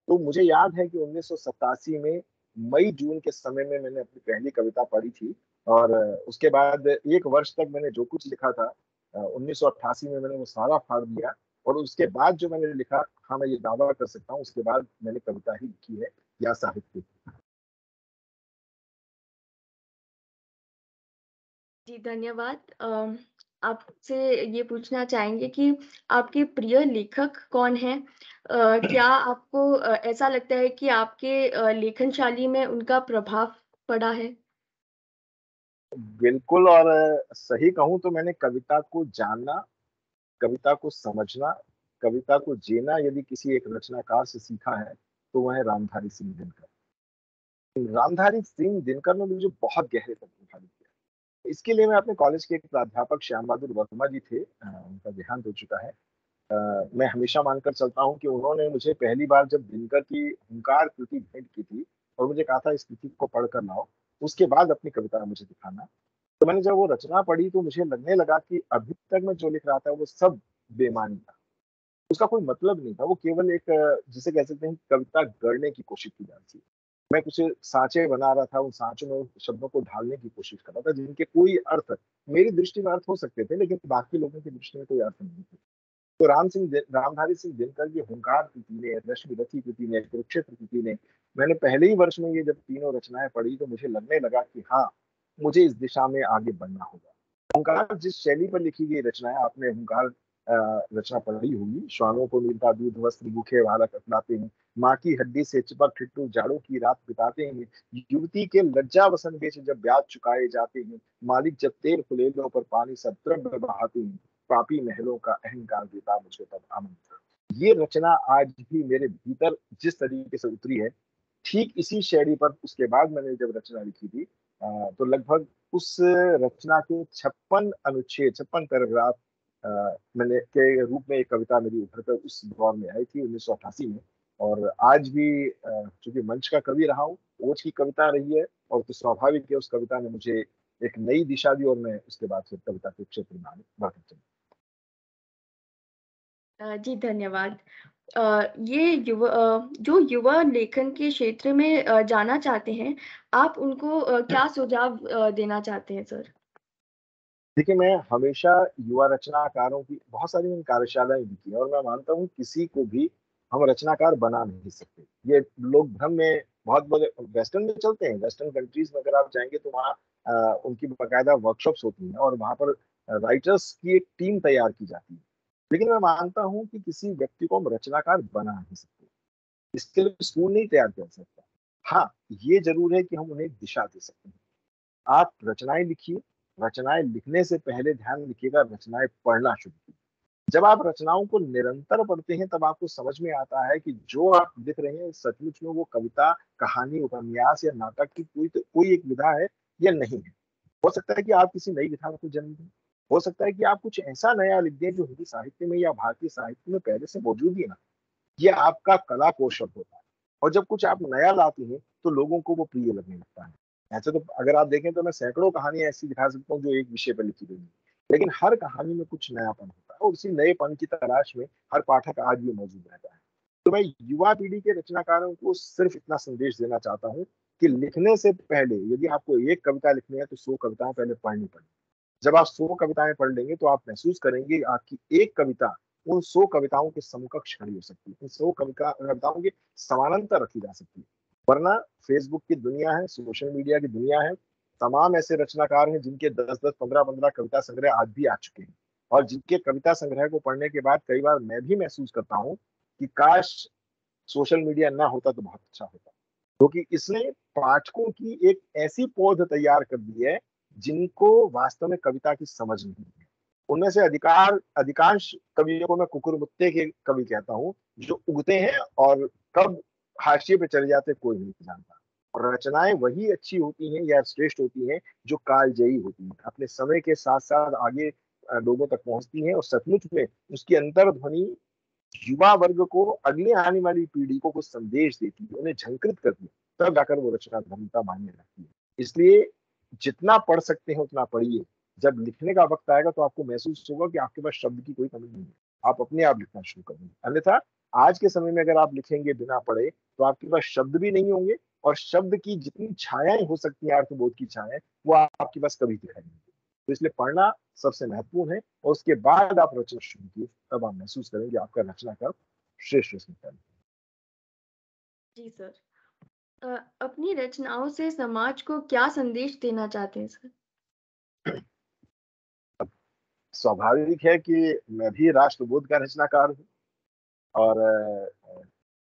तो मुझे याद है कि 1987 में मई जून के समय में मैंने अपनी पहली कविता पढ़ी थी, और उसके बाद 1 वर्ष तक मैंने जो कुछ लिखा था 1988 में मैंने वो सारा फाड़ दिया। और उसके बाद जो मैंने लिखा, हाँ मैं ये दावा कर सकता हूँ, उसके बाद मैंने कविता ही लिखी है या साहित्य। जी धन्यवाद। आपसे ये पूछना चाहेंगे कि आपके प्रिय लेखक कौन हैं? क्या आपको ऐसा लगता है कि आपके लेखन शैली में उनका प्रभाव पड़ा है? बिल्कुल, और सही कहूँ तो मैंने कविता को जानना, कविता को समझना, कविता को जीना यदि किसी एक रचनाकार से सीखा है तो वह है रामधारी सिंह दिनकर। रामधारी सिंह दिनकर ने मुझे बहुत गहरे तक प्रभावित किया। इसके लिए मैं अपने कॉलेज के एक प्राध्यापक श्याम बहादुर वर्मा जी थे, उनका देहांत हो चुका है। मैं हमेशा मानकर चलता हूँ कि उन्होंने मुझे पहली बार जब दिनकर की हुंकार कृति भेंट की थी और मुझे कहा था इस कृति को पढ़कर लाओ, उसके बाद अपनी कविता मुझे दिखाना। तो मैंने जब वो रचना पढ़ी तो मुझे लगने लगा कि अभी तक मैं जो लिख रहा था वो सब बेमानी था, उसका कोई मतलब नहीं था, वो केवल एक जिसे कह सकते हैं कविता गढ़ने की कोशिश की जा रही थी। मैं कुछ सांचे बना रहा था, उन सांचों में शब्दों को ढालने की कोशिश कर रहा था जिनके कोई अर्थ मेरी दृष्टि में अर्थ हो सकते थे, लेकिन बाकी लोगों की दृष्टि में कोई अर्थ नहीं थे। तो रामधारी सिंह दिनकर की हुंकार कृति ने, रश्मिरथी कृति ने, कुरुक्षेत्र कृति ने, मैंने पहले ही वर्ष में ये जब तीनों रचनाएं पढ़ी तो मुझे लगने लगा कि हाँ, मुझे इस दिशा में आगे बढ़ना होगा। हुंकार जिस शैली पर लिखी गई रचनाएं, आपने हुंकार रचना पढ़ी होगी। श्वानों को मिलता दूध वस्त्र, भूखे बालक अपनाते हैं, माँ की हड्डी से चिपक ठिट्टू जाड़ों की रात बिताते हैं, युवती के लज्जा वसन बेच जब ब्याज चुकाए जाते हैं, मालिक जब तेल फुलेलों पर पानी सब द्रव्य बहाते हैं, पापी महलों का अहंकार देता मुझे तब आमंत्रण। ये रचना आज भी मेरे भीतर जिस तरीके से उतरी है, ठीक इसी शैली पर उसके बाद मैंने जब रचना लिखी थी, तो लगभग उस रचना के 56 अनुच्छेद, 56 पैराग्राफ मैंने के रूप में एक कविता मेरी उभर कर उस दौर में आई थी 1988 में। और आज भी चूंकि मंच का कवि रहा हूँ, ओज की कविता रही है, और तो स्वाभाविक है उस कविता ने मुझे एक नई दिशा दी, और मैं उसके बाद फिर कविता के क्षेत्र में आगे बढ़ता चला। जी धन्यवाद। जो युवा लेखन के क्षेत्र में जाना चाहते हैं, आप उनको क्या सुझाव देना चाहते हैं सर? देखिए, मैं हमेशा युवा रचनाकारों की बहुत सारी मैंने कार्यशालाएं भी की हैं, और मैं मानता हूँ किसी को भी हम रचनाकार बना नहीं सकते। ये लोग भ्रम में बहुत बड़े वेस्टर्न में चलते हैं। वेस्टर्न कंट्रीज में अगर आप जाएंगे तो वहाँ उनकी बाकायदा वर्कशॉप्स होती हैं, और वहाँ पर राइटर्स की एक टीम तैयार की जाती है। लेकिन मैं मानता हूँ कि किसी व्यक्ति को हम रचनाकार बना नहीं सकते, इसके लिए स्कूल नहीं तैयार कर सकता। हाँ, ये जरूर है कि हम उन्हें एक दिशा दे सकते हैं। आप रचनाएं लिखिए, रचनाएं लिखने से पहले ध्यान रखिएगा रचनाएं पढ़ना शुरू कीजिए। जब आप रचनाओं को निरंतर पढ़ते हैं, तब आपको समझ में आता है कि जो आप लिख रहे हैं सचमुच में वो कविता, कहानी, उपन्यास या नाटक की कोई एक विधा है या नहीं है। हो सकता है कि आप किसी नई विधा को जन्म दें, हो सकता है कि आप कुछ ऐसा नया लिख दें जो हिंदी साहित्य में या भारतीय साहित्य में पहले से मौजूद ही ना। ये आपका कला कौशल होता है, और जब कुछ आप नया लाते हैं तो लोगों को वो प्रिय लगने लगता है। ऐसे तो अगर आप देखें तो मैं सैकड़ों कहानियां ऐसी दिखा सकता हूँ जो एक विषय पर लिखी गई है, लेकिन हर कहानी में कुछ नयापन होता है, और उसी नएपन की तलाश में हर पाठक आज भी मौजूद रहता है। तो मैं युवा पीढ़ी के रचनाकारों को सिर्फ इतना संदेश देना चाहता हूँ कि लिखने से पहले यदि आपको एक कविता लिखनी है तो 100 कविताएं पहले पढ़नी पड़ेगी। जब आप 100 कविताएं पढ़ लेंगे तो आप महसूस करेंगे आपकी एक कविता उन 100 कविताओं के समकक्ष खड़ी हो सकती है, उन 100 कविताओं के समानांतर रखी जा सकती है। वरना फेसबुक की दुनिया है, सोशल मीडिया की दुनिया है, तमाम ऐसे रचनाकार हैं जिनके 10-10, 15-15 कविता संग्रह आज भी आ चुके हैं, और जिनके कविता संग्रह को पढ़ने के बाद कई बार मैं भी महसूस करता हूँ कि काश सोशल मीडिया ना होता तो बहुत अच्छा होता, क्योंकि इसने पाठकों की एक ऐसी पौध तैयार कर दी है जिनको वास्तव में कविता की समझ नहीं है। उनमें से अधिकांश कवियों को मैं कुकुरमुत्ते के कवि कहता हूँ, जो उगते हैं और कब हाशिए पे चले जाते कोई नहीं जानता। और रचनाएं वही अच्छी होती हैं या श्रेष्ठ होती हैं जो कालजयी होती हैं, अपने समय के साथ साथ आगे लोगों तक पहुंचती हैं, और सचमुच में उसकी अंतर्ध्वनि युवा वर्ग को, अगले आने वाली पीढ़ी को कुछ संदेश देती है, उन्हें झंकृत करती है, तब जाकर वो रचना धर्मता मान्य रखती है। इसलिए जितना पढ़ सकते हैं उतना पढ़िए। जब लिखने का वक्त आएगा तो आपको महसूस होगा कि आपके पास शब्द की कोई कमी नहीं है, आप अपने आप लिखना शुरू करेंगे। अन्यथा आज के समय में अगर आप लिखेंगे बिना पढ़े तो आपके पास शब्द भी नहीं होंगे, और शब्द की जितनी छायाएं हो सकती हैं, अर्थबोध की छायाएं, वो आपके पास कभी दिखाई नहीं देती। तो इसलिए पढ़ना सबसे महत्वपूर्ण है, और उसके बाद आप रचना शुरू कीजिए, तब आप महसूस करेंगे आपका रचना का श्रेष्ठ रचना। जी सर। अपनी रचनाओं से समाज को क्या संदेश देना चाहते हैं सर? स्वाभाविक है कि मैं भी राष्ट्रबोध का रचनाकार हूँ, और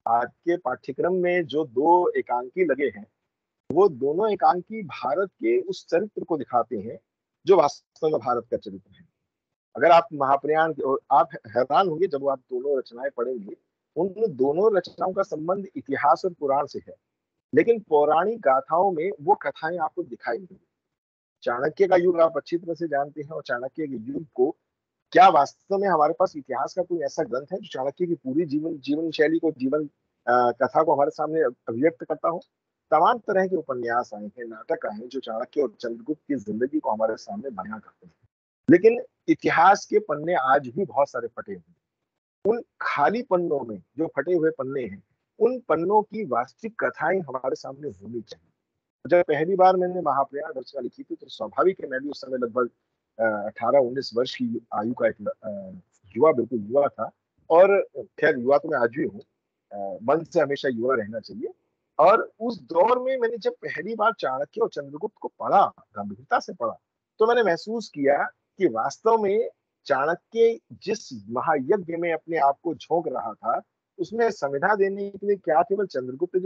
आज के पाठ्यक्रम में जो 2 एकांकी लगे हैं, वो दोनों एकांकी भारत के उस चरित्र को दिखाते हैं जो वास्तव में भारत का चरित्र है। अगर आप महाप्रयाण, आप हैरान होंगे जब आप दोनों रचनाएं पढ़ेंगे, उन दोनों रचनाओं का संबंध इतिहास और पुराण से है, लेकिन पौराणिक गाथाओं में वो कथाएं आपको दिखाई नहीं। चाणक्य का युग आप अच्छी तरह से जानते हैं, और चाणक्य के युग को, क्या वास्तव में हमारे पास इतिहास का कोई ऐसा ग्रंथ है जो चाणक्य की पूरी जीवन शैली को, जीवन कथा को हमारे सामने अभिव्यक्त करता हो? तमाम तरह के उपन्यास आए हैं, नाटक आए हैं जो चाणक्य और चंद्रगुप्त की जिंदगी को हमारे सामने बयां करते हैं, लेकिन इतिहास के पन्ने आज भी बहुत सारे फटे हुए हैं। उन खाली पन्नों में जो फटे हुए पन्ने हैं, उन पन्नों की वास्तविक कथाएं हमारे सामने होनी चाहिए। जब पहली बार मैंने महाप्रयाण रचना लिखी थी तो स्वाभाविक है, मैं भी उस समय लगभग 18-19 वर्ष की आयु का एक युवा बिल्कुल युवा था, और खैर युवा तो मैं आज भी हूँ, मन से हमेशा युवा रहना चाहिए। और उस दौर में मैंने जब पहली बार चाणक्य और चंद्रगुप्त को पढ़ा, गंभीरता से पढ़ा, तो मैंने महसूस किया कि वास्तव में चाणक्य जिस महायज्ञ में अपने आप को झोंक रहा था, उसमें संविधा देने के लिए क्या केवल चंद्रगुप्त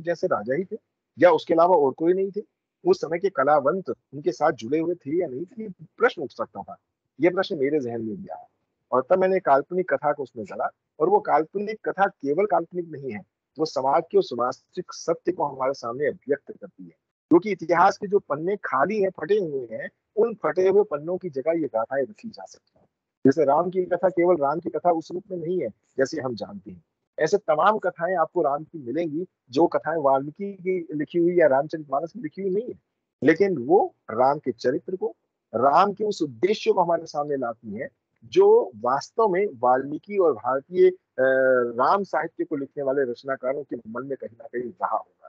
जैसे राजा ही थे, या उसके अलावा और कोई नहीं थे? उस समय के कलावंत उनके साथ जुड़े हुए थे या नहीं थे? प्रश्न उठ सकता था। ये प्रश्न मेरे जहन में भी आया, और तब मैंने काल्पनिक कथा को उसमें गढ़ा। और वो काल्पनिक कथा केवल काल्पनिक नहीं है, वो समाज के उस वास्तविक सत्य को हमारे सामने अभिव्यक्त करती है, क्योंकि इतिहास के जो पन्ने खाली हैं, फटे हुए हैं, उन फटे हुए पन्नों की जगह ये गाथाएं रखी जा सकती हैं। जैसे राम की कथा केवल राम की कथा उस रूप में नहीं है जैसे हम जानते हैं, ऐसे तमाम कथाएं आपको राम की मिलेंगी, जो कथाएं वाल्मीकि की लिखी हुई या रामचरितमानस में लिखी हुई नहीं है, लेकिन वो राम के चरित्र को, राम के उस उद्देश्य को हमारे सामने लाती है, जो वास्तव में वाल्मीकि और भारतीय राम साहित्य को लिखने वाले रचनाकारों के मन में कहीं ना कहीं रहा होगा।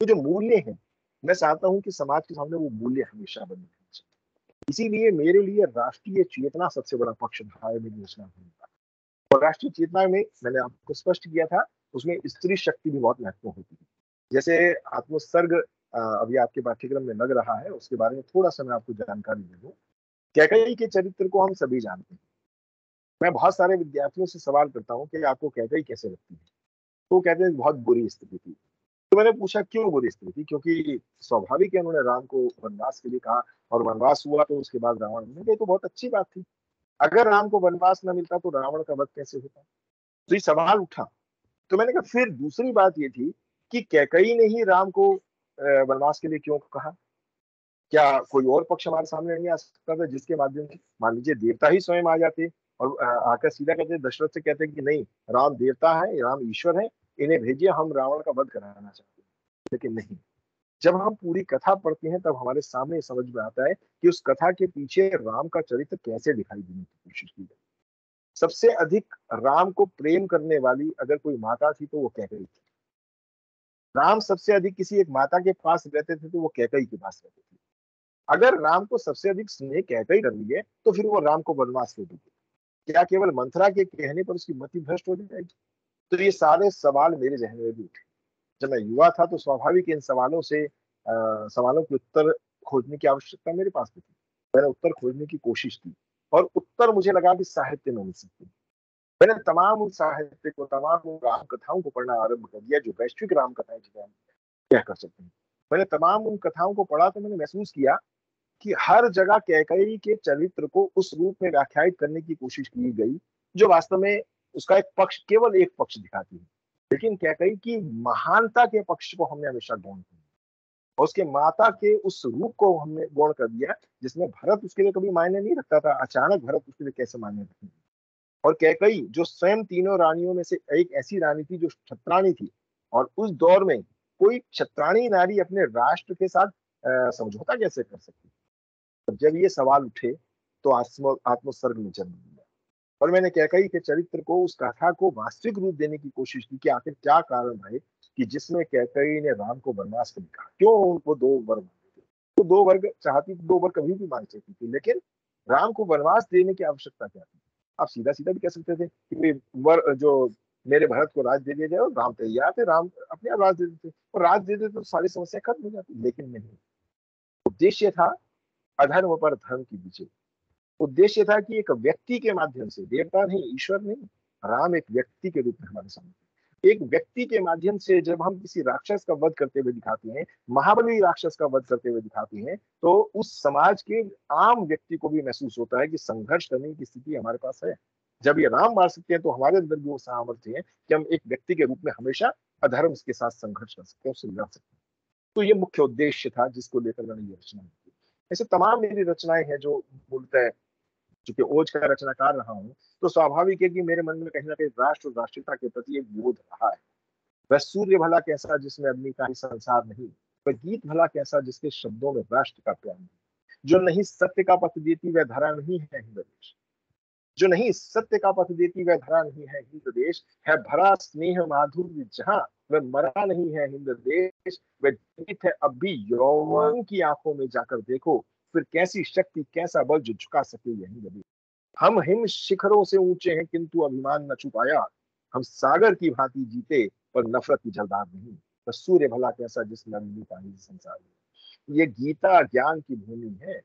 तो जो मूल्य हैं, मैं चाहता हूं कि समाज के सामने वो मूल्य हमेशा बने रहने चाहिए। इसीलिए मेरे लिए राष्ट्रीय चेतना सबसे बड़ा पक्ष रहा है मेरी रचना का। और राष्ट्रीय चेतना में मैंने आपको स्पष्ट किया था, उसमें स्त्री शक्ति भी बहुत महत्वपूर्ण होती है। जैसे आत्मोत्सर्ग अभी आपके पाठ्यक्रम में लग रहा है, उसके बारे में थोड़ा सा मैं आपको जानकारी दे दूं। कैकेयी के चरित्र को हम सभी जानते हैं। मैं बहुत सारे विद्यार्थियों से सवाल करता हूँ कि आपको कैकेयी कैसे लगती है, तो कहते हैं बहुत बुरी स्त्री थी। तो मैंने पूछा क्यों बुरी स्त्री थी? क्योंकि स्वाभाविक है, उन्होंने राम को वनवास के लिए कहा, और वनवास हुआ तो उसके बाद रावण मिल गए, तो बहुत अच्छी बात थी। अगर राम को वनवास न मिलता तो रावण का वध कैसे होता? तो ये सवाल उठा। तो मैंने कहा फिर दूसरी बात ये थी कि कैकेयी ने ही राम को वनवास के लिए क्यों कहा? क्या कोई और पक्ष हमारे सामने नहीं आ सकता था जिसके माध्यम से मान लीजिए देवता ही स्वयं आ जाते और आकर सीधा कहते, दशरथ से कहते कि नहीं, राम देवता है, राम ईश्वर है, इन्हें भेजिए, हम रावण का वध कराना चाहते हैं। लेकिन नहीं, जब हम पूरी कथा पढ़ते हैं तब हमारे सामने समझ में आता है कि उस कथा के पीछे राम का चरित्र कैसे दिखाई देने की कोशिश की गई। सबसे अधिक राम को प्रेम करने वाली अगर कोई माता थी तो वो कैकेयी थी। राम सबसे अधिक किसी एक माता के पास रहते थे तो वो कैकेयी के पास रहते थे। अगर राम को सबसे अधिक स्नेह कैकेयी कर रही है तो फिर वो राम को वनवास ले देगी। क्या केवल मंथरा के कहने पर उसकी मति भ्रष्ट हो जाएगी? तो ये सारे सवाल मेरे जहन में भी उठे। जब मैं युवा था तो स्वाभाविक इन सवालों के उत्तर खोजने की आवश्यकता मेरे पास भी थी। मैंने उत्तर खोजने की कोशिश की, और उत्तर मुझे लगा कि साहित्य में मिल सकते हैं। मैंने तमाम उन साहित्य को, तमाम उन राम कथाओं को पढ़ना आरंभ कर दिया जो वैश्विक राम कथाएं जिन्हें हम कह कर सकते हैं। मैंने तमाम उन कथाओं को पढ़ा तो मैंने महसूस किया कि हर जगह कैकेयी के चरित्र को उस रूप में व्याख्यायित करने की कोशिश की गई जो वास्तव में उसका एक पक्ष, केवल एक पक्ष दिखाती है। लेकिन कैकेयी की महानता के पक्ष को हमने हमेशा गौण किया, और उसके माता के उस रूप को हमने गौण कर दिया जिसमें भरत उसके लिए कभी मायने नहीं रखता था। अचानक भरत उसके लिए कैसे मायने रखेंगे? और कैकेयी जो स्वयं तीनों रानियों में से एक ऐसी रानी थी जो क्षत्राणी थी, और उस दौर में कोई क्षत्राणी नारी अपने राष्ट्र के साथ समझौता कैसे कर सकती? जब ये सवाल उठे तो आत्मोत्सर्ग ने जन्म लिया, और मैंने कैकेयी के चरित्र को, उस कथा को वास्तविक रूप देने की कोशिश की कि आखिर क्या कारण रहे कि जिसमें कैकेयी ने राम को वनवास के लिए कहा। क्यों वो दो वर मांगते थे? वो दो वर्ग चाहती थी, दो वर कभी भी मांग सकती थी, लेकिन राम को वनवास देने की आवश्यकता क्या थी? आप सीधा सीधा भी कह सकते थे कि वर जो मेरे भरत को राज दे दिया जाए, और राम तैयार थे, राम अपने आप राज दे देते, और राज दे देते तो सारी समस्या खत्म हो जाती। लेकिन नहीं, उद्देश्य था अधर्म पर धर्म की विजय। उद्देश्य था कि एक व्यक्ति के माध्यम से, देवता नहीं, ईश्वर नहीं, राम एक व्यक्ति के रूप में हमारे सामने, एक व्यक्ति के माध्यम से जब हम किसी राक्षस का वध करते हुए दिखाते हैं, महाबली राक्षस का वध करते हुए दिखाते हैं, तो उस समाज के आम व्यक्ति को भी महसूस होता है कि संघर्ष करने की स्थिति हमारे पास है। जब ये राम मार सकते हैं तो हमारे अंदर भी वो सामर्थ्य है कि हम एक व्यक्ति के रूप में हमेशा अधर्म के साथ संघर्ष कर सकते हैं, उससे लड़ सकते हैं। तो ये मुख्य उद्देश्य था जिसको लेकर मैंने ये रचना की। ऐसे तमाम मेरी रचनाएं हैं जो मूलतः, चूंकि ओज का रचनाकार रहा हूँ, तो स्वाभाविक है कि मेरे मन में कहीं ना कहीं राष्ट्र और राष्ट्रीयता के प्रति एक बोध रहा है। वह सूर्य भला कैसा जिसमें अग्नि का ही संसार नहीं, वह गीत भला कैसा जिसके शब्दों में राष्ट्र का प्यार नहीं। जो नहीं सत्य का पथ देती वह धरा नहीं है हिंद देश, जो नहीं सत्य का पथ देती वह धरा नहीं है हिंद देश, है भरा स्नेह माधुर्य जहां वह मरा नहीं है हिंद देश। वह जीवित है अब भी यौवन की आंखों में जाकर देखो, फिर कैसी शक्ति कैसा बल जो झुका सके यह हिंद देश। हम हिम शिखरों से ऊंचे हैं किंतु अभिमान न छुपाया, हम सागर की भांति जीते पर नफरत की जलदार नहीं, बस सूर्य भला कैसा जिसमें अग्नि का ही संसार है। ये गीता ज्ञान की भूमि है,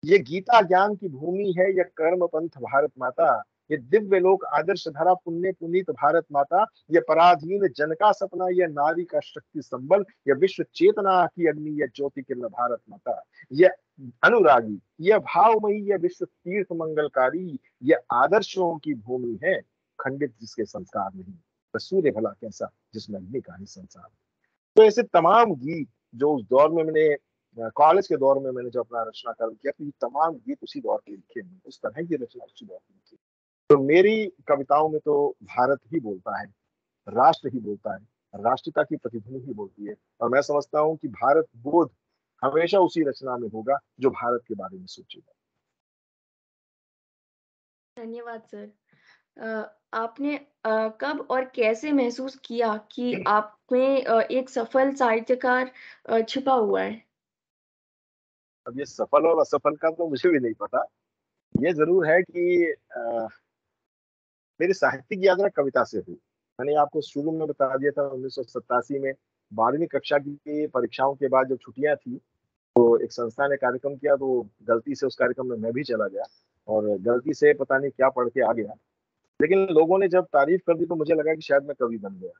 ये गीता ज्ञान की भूमि है, यह कर्म पंथ भारत माता, ये दिव्य लोक आदर्श धरा पुण्य पुनीत भारत माता, ये पराधीन जन का सपना, यह नारी का शक्ति संबल, यह विश्व चेतना की अग्नि, यह ज्योति किरण भारत माता, यह अनुरागी, यह भावमयी, यह विश्व तीर्थ मंगलकारी, यह आदर्शों की भूमि है, खंडित जिसके संस्कार नहीं, बस सूर्य भला कैसा जिसमें अग्नि का ही संसार। तो ऐसे तमाम गीत जो उस दौर में मैंने कॉलेज के दौर में मैंने जो अपना रचना कर किया, तो ये तमाम गीत उसी दौर के लिखे हैं, उस तरह की रचना उसी दौर की लिखी। तो मेरी कविताओं में तो भारत ही बोलता है, राष्ट्र ही बोलता है, राष्ट्रता की प्रतिध्वनि ही बोलती है, और मैं समझता हूँ कि भारत बोध हमेशा उसी रचना में होगा जो भारत के बारे में सोचेगा। धन्यवाद सर। आपने कब और कैसे महसूस किया कि आप में एक सफल साहित्यकार छिपा हुआ है? अब ये सफल और असफल का तो मुझे भी नहीं पता। ये जरूर है कि मेरी साहित्यिक यात्रा कविता से हुई। मैंने आपको शुरू में बता दिया था 1987 में 12वीं कक्षा की परीक्षाओं के बाद जब छुट्टियां थी, तो एक संस्था ने कार्यक्रम किया, तो गलती से उस कार्यक्रम में मैं भी चला गया और गलती से पता नहीं क्या पढ़ के आ गया। लेकिन लोगों ने जब तारीफ कर दी तो मुझे लगा कि शायद मैं कवि बन गया।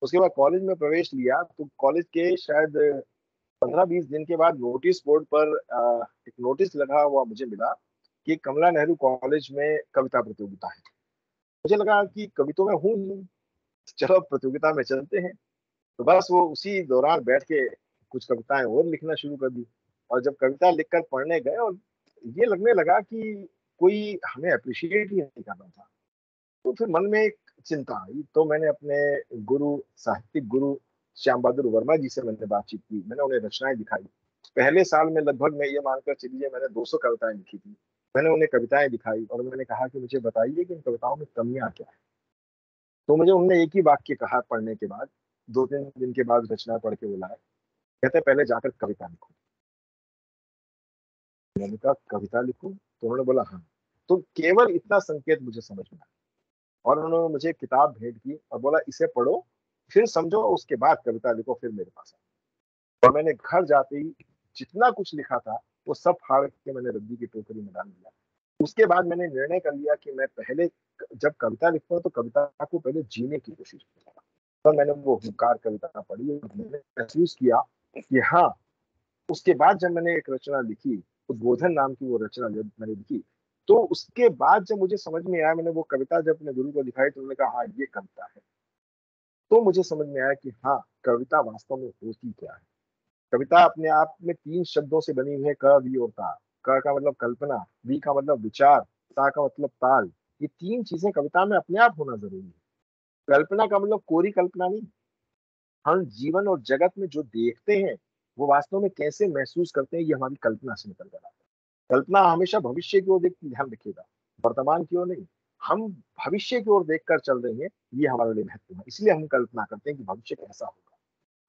उसके बाद कॉलेज में प्रवेश लिया, तो कॉलेज के शायद 15-20 दिन के बाद नोटिस बोर्ड पर एक नोटिस लगा हुआ मुझे मिला कि कमला नेहरू कॉलेज में कविता प्रतियोगिता है। मुझे लगा कि कवि तो मैं हूँ ही, चलो प्रतियोगिता में चलते हैं। तो बस वो उसी दौरान बैठ के कुछ कविताएं और लिखना शुरू कर दी, और जब कविता लिखकर पढ़ने गए और ये लगने लगा कि कोई हमें अप्रिशिएट ही नहीं कर रहा था, तो फिर मन में एक चिंता आई। तो मैंने अपने गुरु, साहित्यिक गुरु श्याम बहादुर वर्मा जी से मैंने बातचीत की, मैंने उन्हें रचनाएं दिखाई। पहले साल में लगभग मैं ये मानकर चलिए मैंने 200 कविताएं लिखी थी। मैंने उन्हें कविताएं दिखाई और मैंने कहा कि मुझे बताइए कि इन कविताओं में कमियां क्या है। तो मुझे उन्होंने एक ही वाक्य कहा पढ़ने के बाद, 2-3 दिन के बाद रचना पढ़ के बुलाए, कहते पहले जाकर कविता लिखो। मैंने कहा कविता लिखूं? तो उन्होंने बोला हाँ। तो केवल इतना संकेत मुझे समझ में आया, और उन्होंने मुझे किताब भेंट की और बोला इसे पढ़ो, फिर समझो, उसके बाद कविता लिखो, फिर मेरे पास आओ। और मैंने घर जाते ही जितना कुछ लिखा था वो सब फाड़ के मैंने रद्दी की टोकरी में डाल दिया। उसके बाद मैंने निर्णय कर लिया कि मैं पहले जब कविता लिखूंगा तो कविता को पहले जीने की कोशिश करूंगा। तो मैंने वो हुंकार कविता पढ़ी और मैंने महसूस किया कि हाँ, उसके बाद जब मैंने एक रचना लिखी, उद्बोधन नाम की वो रचना जब मैंने लिखी, तो उसके बाद जब मुझे समझ में आया, मैंने वो कविता जब अपने गुरु को दिखाई तो उन्होंने कहा हाँ ये कविता है। तो मुझे समझ में आया कि हाँ, कविता वास्तव में होती क्या है। कविता अपने आप में 3 शब्दों से बनी हुई है, क, वि और ता। क का मतलब कल्पना, वि का मतलब विचार, ता का मतलब ताल। ये 3 चीजें कविता में अपने आप होना जरूरी है। कल्पना का मतलब कोरी कल्पना नहीं, हम जीवन और जगत में जो देखते हैं वो वास्तव में कैसे महसूस करते हैं, ये हमारी कल्पना से निकल कर आता है। कल्पना हमेशा भविष्य की ओर देखती, ध्यान रखिएगा, वर्तमान की ओर नहीं। हम भविष्य की ओर देखकर चल रहे हैं, ये हमारे लिए महत्वपूर्ण है, इसलिए हम कल्पना करते हैं कि भविष्य कैसा होगा।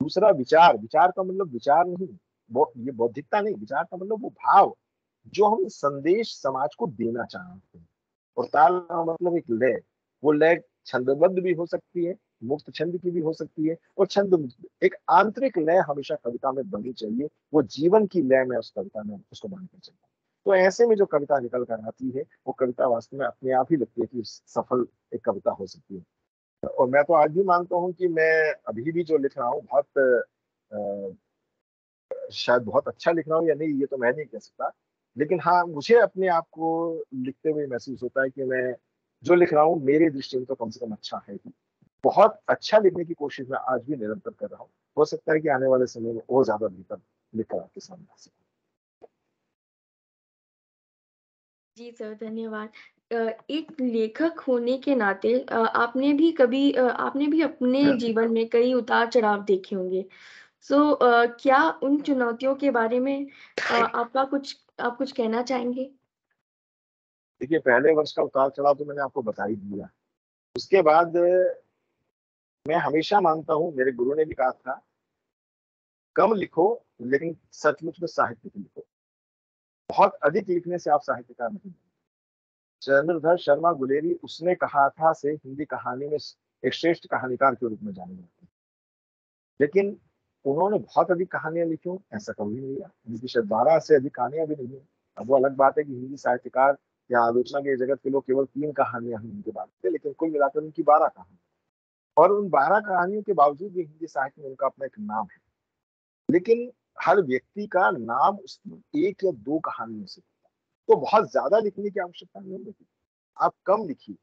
दूसरा विचार, विचार का मतलब विचार नहीं, वो ये बौद्धिकता नहीं, विचार का मतलब वो भाव जो हम संदेश समाज को देना चाहते हैं। और ताल का मतलब एक लय, वो लय छंदबद्ध भी हो सकती है, मुक्त छंद की भी हो सकती है, और छंद मुक्त। एक आंतरिक लय हमेशा कविता में बननी चाहिए, वो जीवन की लय में उस कविता में उसको बनना चाहिए। तो ऐसे में जो कविता निकल कर आती है वो कविता वास्तव में अपने आप ही लगती है कि सफल एक कविता हो सकती है। और मैं तो आज भी मानता हूँ कि मैं अभी भी जो लिख रहा हूँ बहुत शायद बहुत अच्छा लिख रहा हूँ या नहीं, ये तो मैं नहीं कह सकता। लेकिन हाँ, मुझे अपने आप को लिखते हुए महसूस होता है कि मैं जो लिख रहा हूँ मेरी दृष्टि में तो कम से कम अच्छा है ही। बहुत अच्छा लिखने की कोशिश मैं आज भी निरंतर कर रहा हूँ। हो सकता है कि आने वाले समय में और ज्यादा बेहतर लिखकर आपके सामने आ सकूं। जी सर, धन्यवाद। एक लेखक होने के नाते आपने भी अपने जीवन में कई उतार-चढ़ाव देखे होंगे। क्या उन चुनौतियों के बारे में आप कुछ कहना चाहेंगे? देखिए, पहले वर्ष का उतार चढ़ाव तो मैंने आपको बता ही दिया। उसके बाद मैं हमेशा मानता हूँ, मेरे गुरु ने भी कहा था, कम लिखो लेकिन सचमुच में साहित्य लिखो। बहुत अधिक लिखने से आप साहित्यकार नहीं। चंद्रधर शर्मा गुलेरी, उसने कहा था से हिंदी कहानी में एक श्रेष्ठ कहानीकार के रूप में जाने जाते हैं। लेकिन उन्होंने बहुत अधिक कहानियां लिखी हो ऐसा कभी नहीं है। उनकी शायद 12 से अधिक कहानियां भी नहीं है। अब वो अलग बात है कि हिंदी साहित्यकार या आलोचना के जगत के लोग केवल 3 कहानियां ही उनके बात थे, लेकिन कुल मिलाकर उनकी 12 कहानी, और उन 12 कहानियों के बावजूद भी हिंदी साहित्य में उनका अपना एक नाम है। लेकिन हर व्यक्ति का नाम उसकी 1 या 2 कहानियों से, तो बहुत ज्यादा लिखने की आवश्यकता नहीं होती। आप कम लिखिए,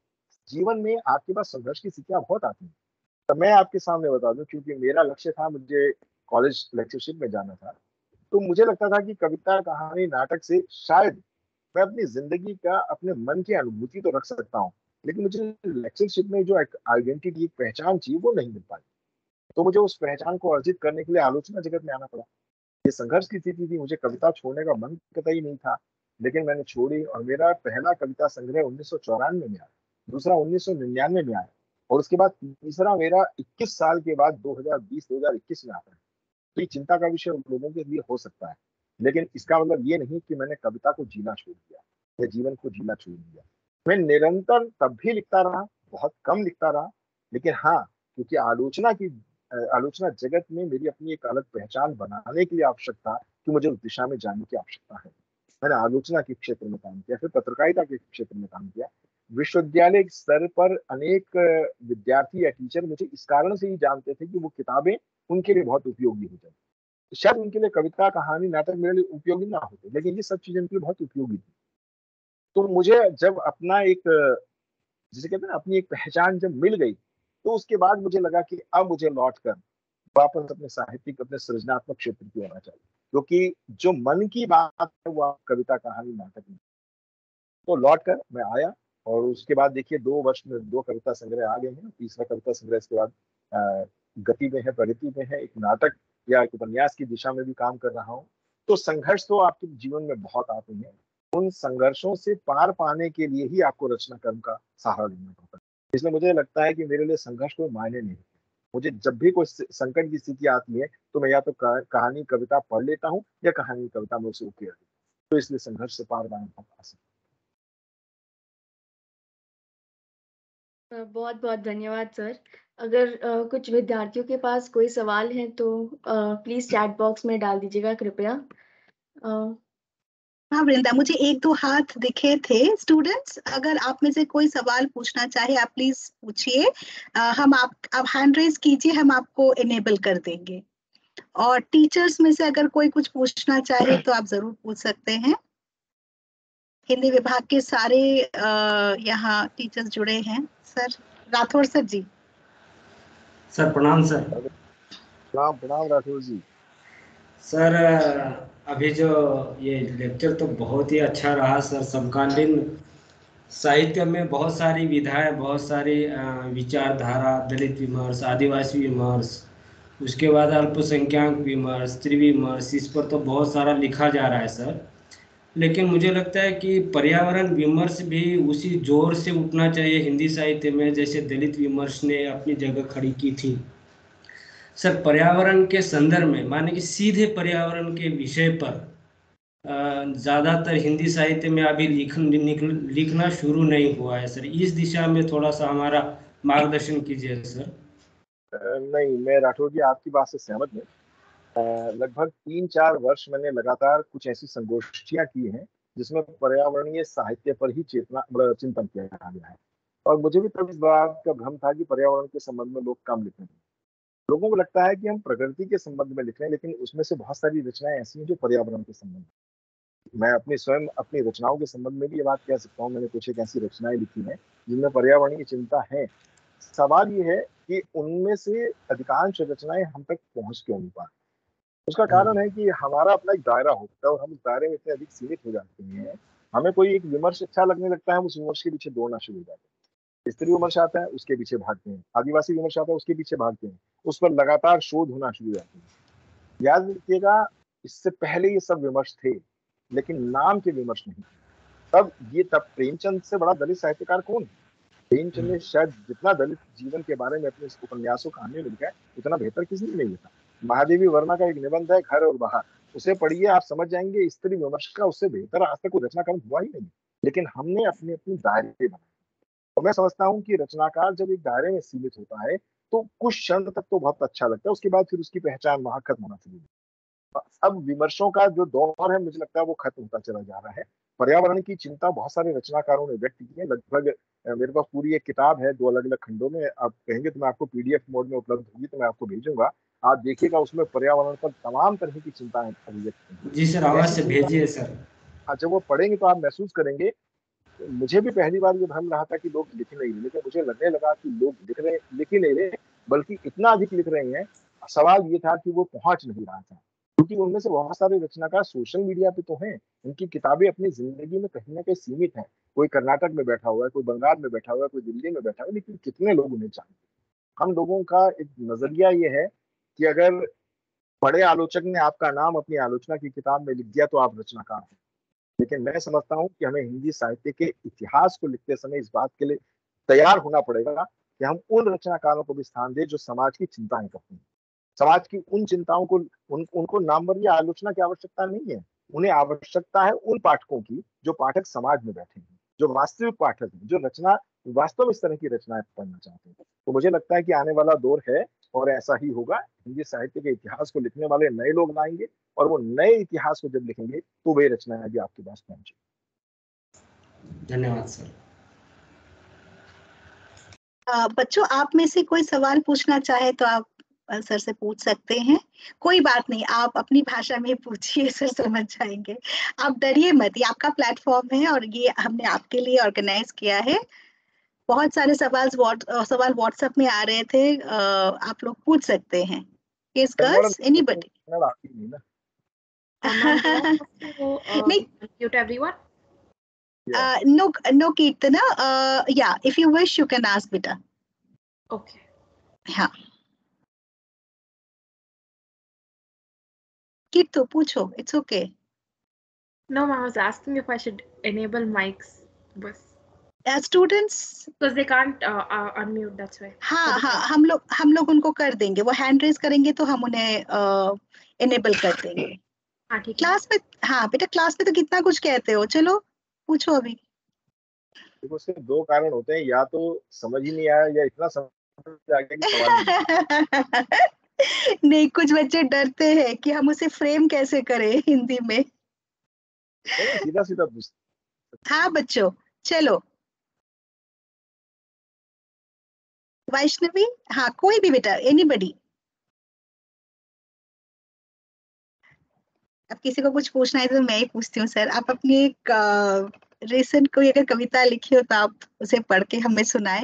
जीवन में आपके पास संघर्ष की स्थितियां बहुत आती हैं। तो मैं आपके सामने बता दूं, क्योंकि मेरा लक्ष्य था, मुझे कॉलेज लेक्चरशिप में जाना था, तो मुझे लगता था कि कविता, कहानी, नाटक से शायद मैं अपनी जिंदगी का, अपने मन की अनुभूति तो रख सकता हूँ, लेकिन मुझे लेक्चरशिप में जो एक आइडेंटिटी, एक पहचान चाहिए, वो नहीं मिल पाई। तो मुझे उस पहचान को अर्जित करने के लिए आलोचना जगत में आना पड़ा। ये संघर्ष की स्थिति थी। मुझे कविता छोड़ने का मन कतई नहीं था, लेकिन मैंने छोड़ी, और मेरा पहला कविता संग्रह 1994 में आया, दूसरा 1999 में आया, और उसके बाद तीसरा मेरा 21 साल के बाद 2020-2021 में आता है। तो ये चिंता का विषय लोगों के लिए हो सकता है, लेकिन इसका मतलब ये नहीं कि मैंने कविता को जीना छोड़ दिया या जीवन को जीना छोड़ दिया। मैं निरंतर तब भी लिखता रहा, बहुत कम लिखता रहा, लेकिन हाँ, क्योंकि आलोचना जगत में मेरी अपनी एक अलग पहचान बनाने के लिए आवश्यक था कि मुझे उस दिशा में जाने की आवश्यकता है। मैंने आलोचना के क्षेत्र में काम किया, फिर पत्रकारिता के क्षेत्र में काम किया। विश्वविद्यालय स्तर पर अनेक विद्यार्थी या टीचर मुझे इस कारण से ही जानते थे कि वो किताबें उनके लिए बहुत उपयोगी हो जाए। शायद उनके लिए कविता, कहानी, नाटक मेरे लिए उपयोगी ना होते, लेकिन ये सब चीजें उनके लिए बहुत उपयोगी थी। तो मुझे जब अपना एक, जिसे कहते हैं ना, अपनी एक पहचान जब मिल गई, तो उसके बाद मुझे लगा कि अब मुझे लौट कर वापस अपने साहित्यिक, अपने सृजनात्मक क्षेत्र की ओर चाहिए, क्योंकि जो मन की बात है वो आप कविता, कहानी, नाटक में। तो लौट कर मैं आया, और उसके बाद देखिए 2 वर्ष में 2 कविता संग्रह आ गए हैं। तीसरा कविता संग्रह इसके बाद गति में है, प्रगति में है, एक नाटक या एक उपन्यास की दिशा में भी काम कर रहा हूँ। तो संघर्ष तो आपके जीवन में बहुत आते हैं। उन संघर्षों से पार पाने के लिए ही आपको रचना कर्म का सहारा लेना पड़ता है। इसलिए मुझे लगता है कि मेरे लिए संघर्ष कोई मायने नहीं। मुझे जब भी कोई संकट की स्थिति आती है, तो मैं या तो कहानी, कविता पढ़ लेता हूँ, या कहानी, कविता में उसे उकेर देता हूँ। तो इसलिए संघर्ष से पार पाना बहुत आसान। बहुत बहुत धन्यवाद सर। अगर कुछ विद्यार्थियों के पास कोई सवाल है तो प्लीज चैट बॉक्स में डाल दीजिएगा कृपया। हाँ वृंदा, मुझे 1-2 हाथ दिखे थे। स्टूडेंट्स, अगर आप में से कोई सवाल पूछना चाहे, आप प्लीज पूछिए। हम आप हैंड रेज कीजिए, हम आपको इनेबल कर देंगे। और टीचर्स में से अगर कोई कुछ पूछना चाहे तो आप जरूर पूछ सकते हैं। हिंदी विभाग के सारे यहाँ टीचर्स जुड़े हैं। सर राठौर सर जी। सर प्रणाम सर। प्रणाम प्रणाम राठौर जी। सर अभी जो ये लेक्चर तो बहुत ही अच्छा रहा सर। समकालीन साहित्य में बहुत सारी विधाएं, बहुत सारी विचारधारा, दलित विमर्श, आदिवासी विमर्श, उसके बाद अल्पसंख्यक विमर्श, त्रिविमर्श, इस पर तो बहुत सारा लिखा जा रहा है सर। लेकिन मुझे लगता है कि पर्यावरण विमर्श भी उसी जोर से उठना चाहिए हिंदी साहित्य में जैसे दलित विमर्श ने अपनी जगह खड़ी की थी। सर पर्यावरण के संदर्भ में, माने कि सीधे पर्यावरण के विषय पर ज़्यादातर हिंदी साहित्य में अभी लिखना शुरू नहीं हुआ है सर। इस दिशा में थोड़ा सा हमारा मार्गदर्शन कीजिए सर। नहीं, मैं राठौर जी आपकी बात से सहमत हूँ। लगभग 3-4 वर्ष मैंने लगातार कुछ ऐसी संगोष्ठियां की हैं जिसमें पर्यावरणीय साहित्य पर ही चिंतन किया गया है। और मुझे भी तब इस बात का भ्रम था कि पर्यावरण के संबंध में लोग कम लिख रहे हैं। लोगों को लगता है कि हम प्रकृति के संबंध में लिख रहे हैं, लेकिन उसमें से बहुत सारी रचनाएं ऐसी हैं जो पर्यावरण के संबंध में। मैं अपनी स्वयं अपनी रचनाओं के संबंध में भी ये बात कह सकता हूँ। मैंने कुछ एक ऐसी रचनाएं लिखी हैं जिनमें पर्यावरणीय चिंता है। सवाल ये है कि उनमें से अधिकांश रचनाएं हम तक पहुंच क्यों नहीं पाती। उसका कारण है कि हमारा अपना एक दायरा होता है, और हम उस दायरे में इतने अधिक सीमित हो जाते हैं। हमें कोई एक विमर्श अच्छा लगने लगता है, हम उस विमर्श के पीछे दौड़ना शुरू हो जाते हैं। स्त्री विमर्श आता है, उसके पीछे भागते हैं। आदिवासी विमर्श आता है, उसके पीछे भागते हैं। उस पर लगातार शोध होना शुरू हो जाते हैं। याद रखिएगा, इससे पहले ये सब विमर्श थे, लेकिन नाम के विमर्श नहीं। तब प्रेमचंद से बड़ा दलित साहित्यकार कौन है? प्रेमचंद ने शायद जितना दलित जीवन के बारे में अपने उपन्यासों, कहानियों में लिखा है, उतना बेहतर किसी ने नहीं लिखा। महादेवी वर्मा का एक निबंध है, घर और बाहर, उसे पढ़िए, आप समझ जाएंगे स्त्री विमर्श का उससे बेहतर आज तक कोई रचनाक्रम हुआ ही नहीं। लेकिन हमने अपने अपने दायरे बनाए। और मैं समझता हूँ कि रचनाकार जब एक दायरे में सीमित होता है तो कुछ क्षण तक तो बहुत अच्छा लगता है, उसके बाद फिर उसकी पहचान वहां खत्म होना शुरू होती है। अब विमर्शों का जो दौर है मुझे लगता है वो खत्म होता चला जा रहा है। पर्यावरण की चिंता बहुत सारे रचनाकारों ने व्यक्त की है। लगभग मेरे पास पूरी एक किताब है 2 अलग अलग खंडों में, आप कहेंगे तो मैं आपको पीडीएफ मोड में उपलब्ध होगी तो मैं आपको भेजूंगा। आप देखिएगा, उसमें पर्यावरण पर तमाम तरह की चिंताएं अभिव्यक्त की जी सर, हैं। ऐसी अवश्य चिंता, भेजिए सर। जब वो पढ़ेंगे तो आप महसूस करेंगे। मुझे भी पहली बार ये भ्रम रहा था कि लोग लिख नहीं रहे, लेकिन मुझे लगने लगा कि लोग लिख ही नहीं रहे, बल्कि इतना अधिक लिख रहे हैं। सवाल ये था कि वो पहुंच नहीं रहा था, क्योंकि उनमें से बहुत सारे रचनाकार सोशल मीडिया पे तो हैं, उनकी किताबें अपनी जिंदगी में कहीं ना कहीं सीमित हैं। कोई कर्नाटक में बैठा हुआ है, कोई बंगाल में बैठा हुआ है, कोई दिल्ली में बैठा हुआ है, लेकिन कितने लोग उन्हें जानते हैं। हम लोगों का एक नजरिया ये है कि अगर बड़े आलोचक ने आपका नाम अपनी आलोचना की किताब में लिख दिया तो आप रचनाकार हैं। लेकिन मैं समझता हूँ कि हमें हिंदी साहित्य के इतिहास को लिखते समय इस बात के लिए तैयार होना पड़ेगा कि हम उन रचनाकारों को भी स्थान दें जो समाज की चिंताएं करते हैं। समाज की उन चिंताओं को, उनको नामवर या आलोचना की आवश्यकता नहीं है। उन्हें आवश्यकता है उन पाठकों की जो पाठक समाज में बैठे हैं, जो वास्तविक पाठक हैं, जो रचना वास्तव में इस तरह की रचनाएं पढ़ना चाहते हैं। तो मुझे लगता है कि आने वाला दौर है और ऐसा ही होगा। हिंदी साहित्य के इतिहास को लिखने वाले नए लोग लाएंगे, और वो नए इतिहास को जब लिखेंगे तो वे रचनाएं भी आपके पास पहुंचेंगी। धन्यवाद सर। बच्चों, आप में से कोई सवाल पूछना चाहे तो आप सर से पूछ सकते हैं। कोई बात नहीं, आप अपनी भाषा में पूछिए, सर समझ जाएंगे। आप डरिए मत, ये आपका प्लेटफॉर्म है और ये हमने आपके लिए ऑर्गेनाइज किया है। बहुत सारे सवाल व्हाट्सएप में आ रहे थे, आप लोग पूछ सकते हैं। Yes girls, anybody? नहीं, mute everyone. no Kirtana, yeah, if you wish you can ask beta. Okay. हाँ, Kirtu पूछो, it's okay. No, I was asking if I should enable mics, but Students, because they can't unmute, that's why. हाँ हाँ, हम लोग उनको कर देंगे, वो हैंड रेज करेंगे तो हम उन्हें इनेबल कर देंगे। हाँ ठीक है। क्लास में, हाँ बेटा, क्लास में तो कितना कुछ कहते हो, चलो पूछो अभी। देखो, उसके 2 कारण होते हैं, या तो समझ ही नहीं आया या इतना समझ आ गया कि सवाल नहीं। नहीं, कुछ बच्चे डरते हैं कि हम उसे फ्रेम कैसे करें हिंदी में। सीधा सीधा पूछते। हाँ बच्चों, चलो। वैष्णवी, हाँ कोई भी बेटा, एनीबडी। अब किसी को कुछ पूछना है तो मैं ही पूछती हूँ सर। आप अपनी एक रिसेंट कोई अगर कविता लिखी हो तो आप उसे पढ़ के हमें सुनाए।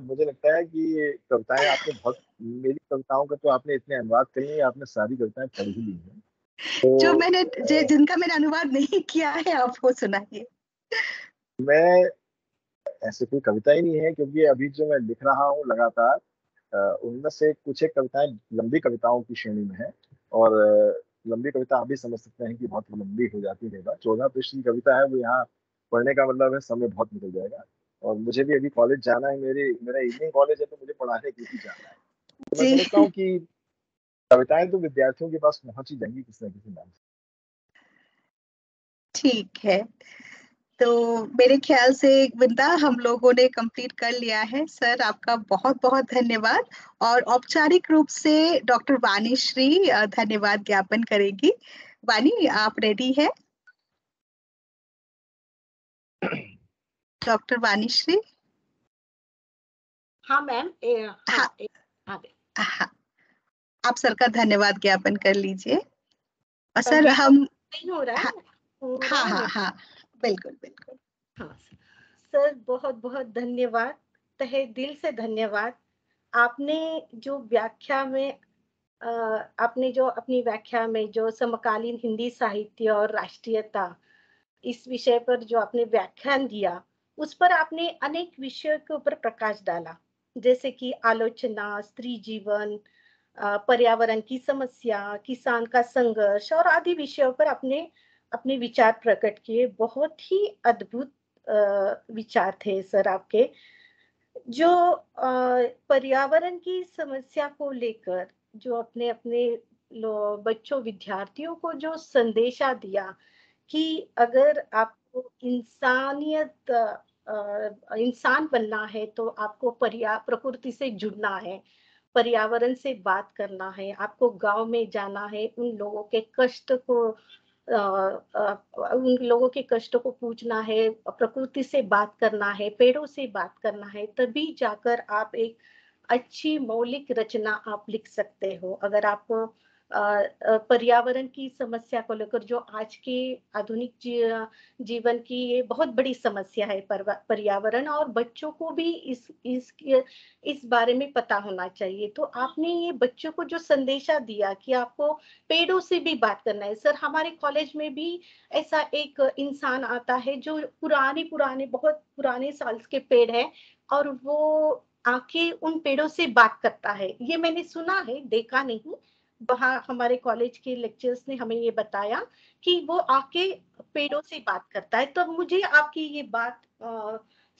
मुझे लगता है कि कविताएं आपने बहुत, मेरी कविताओं का तो आपने इतने अनुवाद कर लिए, आपने सारी कविताएं पढ़ ही ली हैं। तो जिनका मैंने अनुवाद नहीं किया है आप वो सुनाइए। मैं, ऐसे कोई कविता ही नहीं है, क्योंकि अभी जो मैं लिख रहा हूँ लगातार, उनमें से कुछ एक कविताएं लंबी कविताओं की श्रेणी में है। और लंबी कविता आप भी समझ सकते हैं कि बहुत लंबी हो जाती है। 14 पृष्ठ की कविता है वो, यहाँ पढ़ने का मतलब है समय बहुत निकल जाएगा। और मुझे भी अभी कॉलेज जाना है, मेरा इवनिंग कॉलेज है, तो मुझे पढ़ाने के लिए जाना है। तो मैं समझता हूँ कि कविताएं तो विद्यार्थियों के पास पहुंच ही जाएंगी किसी न किसी नाम से। ठीक है, तो मेरे ख्याल से वृंदा हम लोगों ने कंप्लीट कर लिया है। सर आपका बहुत बहुत धन्यवाद। और औपचारिक रूप से डॉक्टर वाणीश्री धन्यवाद ज्ञापन करेगी। वाणी, आप रेडी है? डॉक्टर वाणीश्री? हाँ मैम। हाँ, आप सर का धन्यवाद ज्ञापन कर लीजिए। और सर हम नहीं हो रहा है। हाँ, बिल्कुल बिल्कुल। हाँ सर, बहुत बहुत धन्यवाद, तहे दिल से धन्यवाद। आपने जो व्याख्या में आपने जो अपनी व्याख्या में जो समकालीन हिंदी साहित्य और राष्ट्रीयता, इस विषय पर जो आपने व्याख्यान दिया, उस पर आपने अनेक विषयों के ऊपर प्रकाश डाला, जैसे कि आलोचना, स्त्री जीवन, पर्यावरण की समस्या, किसान का संघर्ष और आदि विषयों पर आपने अपने विचार प्रकट किए। बहुत ही अद्भुत विचार थे सर आपके। जो पर्यावरण की समस्या को लेकर जो अपने अपने बच्चों, विद्यार्थियों को जो संदेशा दिया कि अगर आप आपको इंसानियत इंसान बनना है तो आपको प्रकृति से जुड़ना है, पर्यावरण से बात करना है, आपको गांव में जाना है, उन लोगों के कष्ट को उन लोगों के कष्टों को पूछना है, प्रकृति से बात करना है, पेड़ों से बात करना है, तभी जाकर आप एक अच्छी मौलिक रचना आप लिख सकते हो। अगर आप पर्यावरण की समस्या को लेकर, जो आज के आधुनिक जीवन की ये बहुत बड़ी समस्या है पर्यावरण, और बच्चों को भी इस बारे में पता होना चाहिए। तो आपने ये बच्चों को जो संदेशा दिया कि आपको पेड़ों से भी बात करना है। सर, हमारे कॉलेज में भी ऐसा एक इंसान आता है जो पुराने बहुत पुराने साल के पेड़ है, और वो आके उन पेड़ों से बात करता है। ये मैंने सुना है, देखा नहीं। वहाँ हमारे कॉलेज के लेक्चर्स ने हमें ये बताया कि वो आके पेड़ों से बात करता है। तो मुझे आपकी ये बात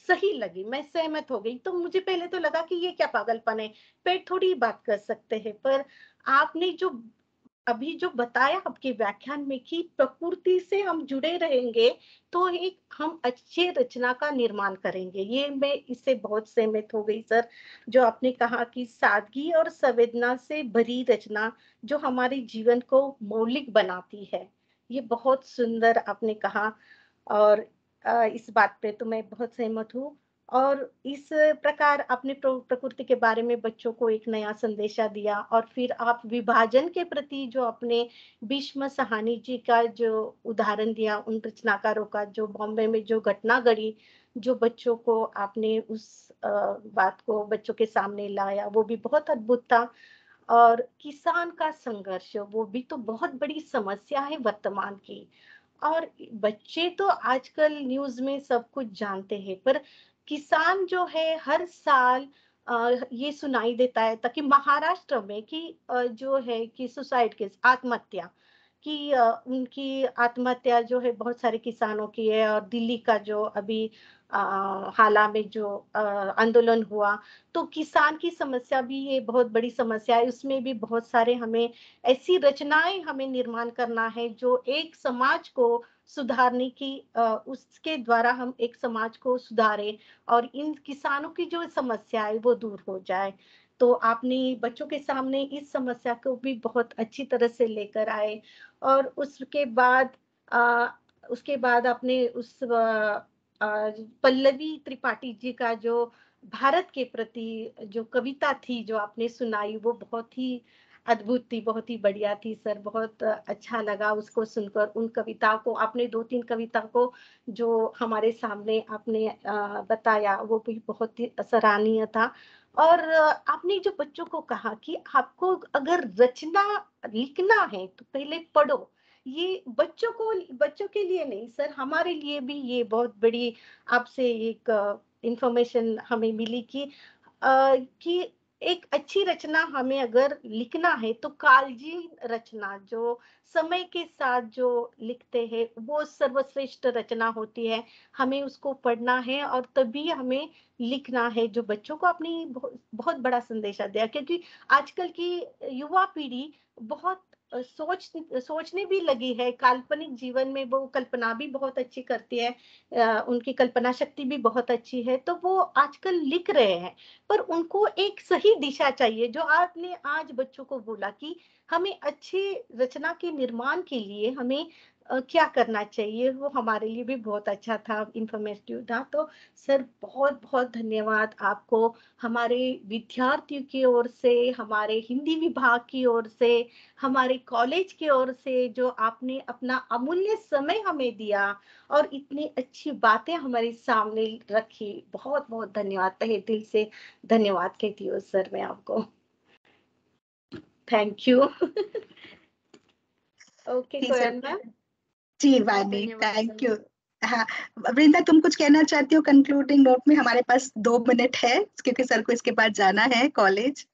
सही लगी, मैं सहमत हो गई। तो मुझे पहले तो लगा कि ये क्या पागलपन है, पेड़ थोड़ी बात कर सकते हैं, पर आपने जो अभी जो बताया आपके व्याख्यान में कि प्रकृति से हम जुड़े रहेंगे तो एक हम अच्छे रचना का निर्माण करेंगे, ये मैं इससे बहुत सहमत हो गई। सर, जो आपने कहा कि सादगी और संवेदना से भरी रचना जो हमारे जीवन को मौलिक बनाती है, ये बहुत सुंदर आपने कहा, और इस बात पे तो मैं बहुत सहमत हूँ। और इस प्रकार आपने प्रकृति के बारे में बच्चों को एक नया संदेशा दिया, और फिर आप विभाजन के प्रति जो अपने भीष्म साहनी जी का जो उदाहरण दिया, उन रचनाकारों का, जो बॉम्बे में जो घटना घड़ी, जो बच्चों को आपने उस बात को बच्चों के सामने लाया, वो भी बहुत अद्भुत था। और किसान का संघर्ष, वो भी तो बहुत बड़ी समस्या है वर्तमान की। और बच्चे तो आजकल न्यूज में सब कुछ जानते हैं, पर किसान जो है हर साल ये सुनाई देता है ताकि महाराष्ट्र में कि जो है कि सुसाइड केस, आत्महत्या की, उनकी आत्महत्या जो है बहुत सारे किसानों की है। और दिल्ली का जो अभी हाल में जो आंदोलन हुआ, तो किसान की समस्या भी ये बहुत बड़ी समस्या है। उसमें भी बहुत सारे हमें ऐसी रचनाएं हमें निर्माण करना है जो एक समाज को सुधारने की, उसके द्वारा हम एक समाज को सुधारें और इन किसानों की जो समस्या है वो दूर हो जाए। तो आपने बच्चों के सामने इस समस्या को भी बहुत अच्छी तरह से लेकर आए। और उसके बाद आपने उस पल्लवी त्रिपाठी जी का जो भारत के प्रति जो कविता थी जो आपने सुनाई, वो बहुत ही अद्भुत थी, बहुत ही बढ़िया थी। सर, बहुत अच्छा लगा उसको सुनकर। उन कविताओं को आपने 2-3 कविता को जो हमारे सामने आपने बताया, वो भी बहुत ही सराहनीय था। और आपने जो बच्चों को कहा कि आपको अगर रचना लिखना है तो पहले पढ़ो, ये बच्चों के लिए नहीं सर, हमारे लिए भी ये बहुत बड़ी आपसे एक इंफॉर्मेशन हमें मिली कि एक अच्छी रचना हमें अगर लिखना है तो कालजीन रचना, जो समय के साथ जो लिखते हैं, वो सर्वश्रेष्ठ रचना होती है। हमें उसको पढ़ना है और तभी हमें लिखना है। जो बच्चों को अपनी बहुत बड़ा संदेशा दिया, क्योंकि आजकल की युवा पीढ़ी बहुत सोचने भी लगी है, काल्पनिक जीवन में वो कल्पना भी बहुत अच्छी करती है, उनकी कल्पना शक्ति भी बहुत अच्छी है, तो वो आजकल लिख रहे हैं। पर उनको एक सही दिशा चाहिए, जो आपने आज बच्चों को बोला कि हमें अच्छी रचना के निर्माण के लिए हमें क्या करना चाहिए, वो हमारे लिए भी बहुत अच्छा था, इंफॉर्मेटिव था। तो सर, बहुत बहुत धन्यवाद आपको, हमारे विद्यार्थियों की ओर से, हमारे हिंदी विभाग की ओर से, हमारे कॉलेज की ओर से, जो आपने अपना अमूल्य समय हमें दिया और इतनी अच्छी बातें हमारे सामने रखी। बहुत बहुत धन्यवाद, तहे दिल से धन्यवाद कहती हूँ सर मैं आपको। Thank you. Okay Koyal ma'am. जी वानी, थैंक यू। हाँ वृंदा, तुम कुछ कहना चाहती हो कंक्लूडिंग नोट में? हमारे पास 2 मिनट है क्योंकि सर को इसके बाद जाना है कॉलेज।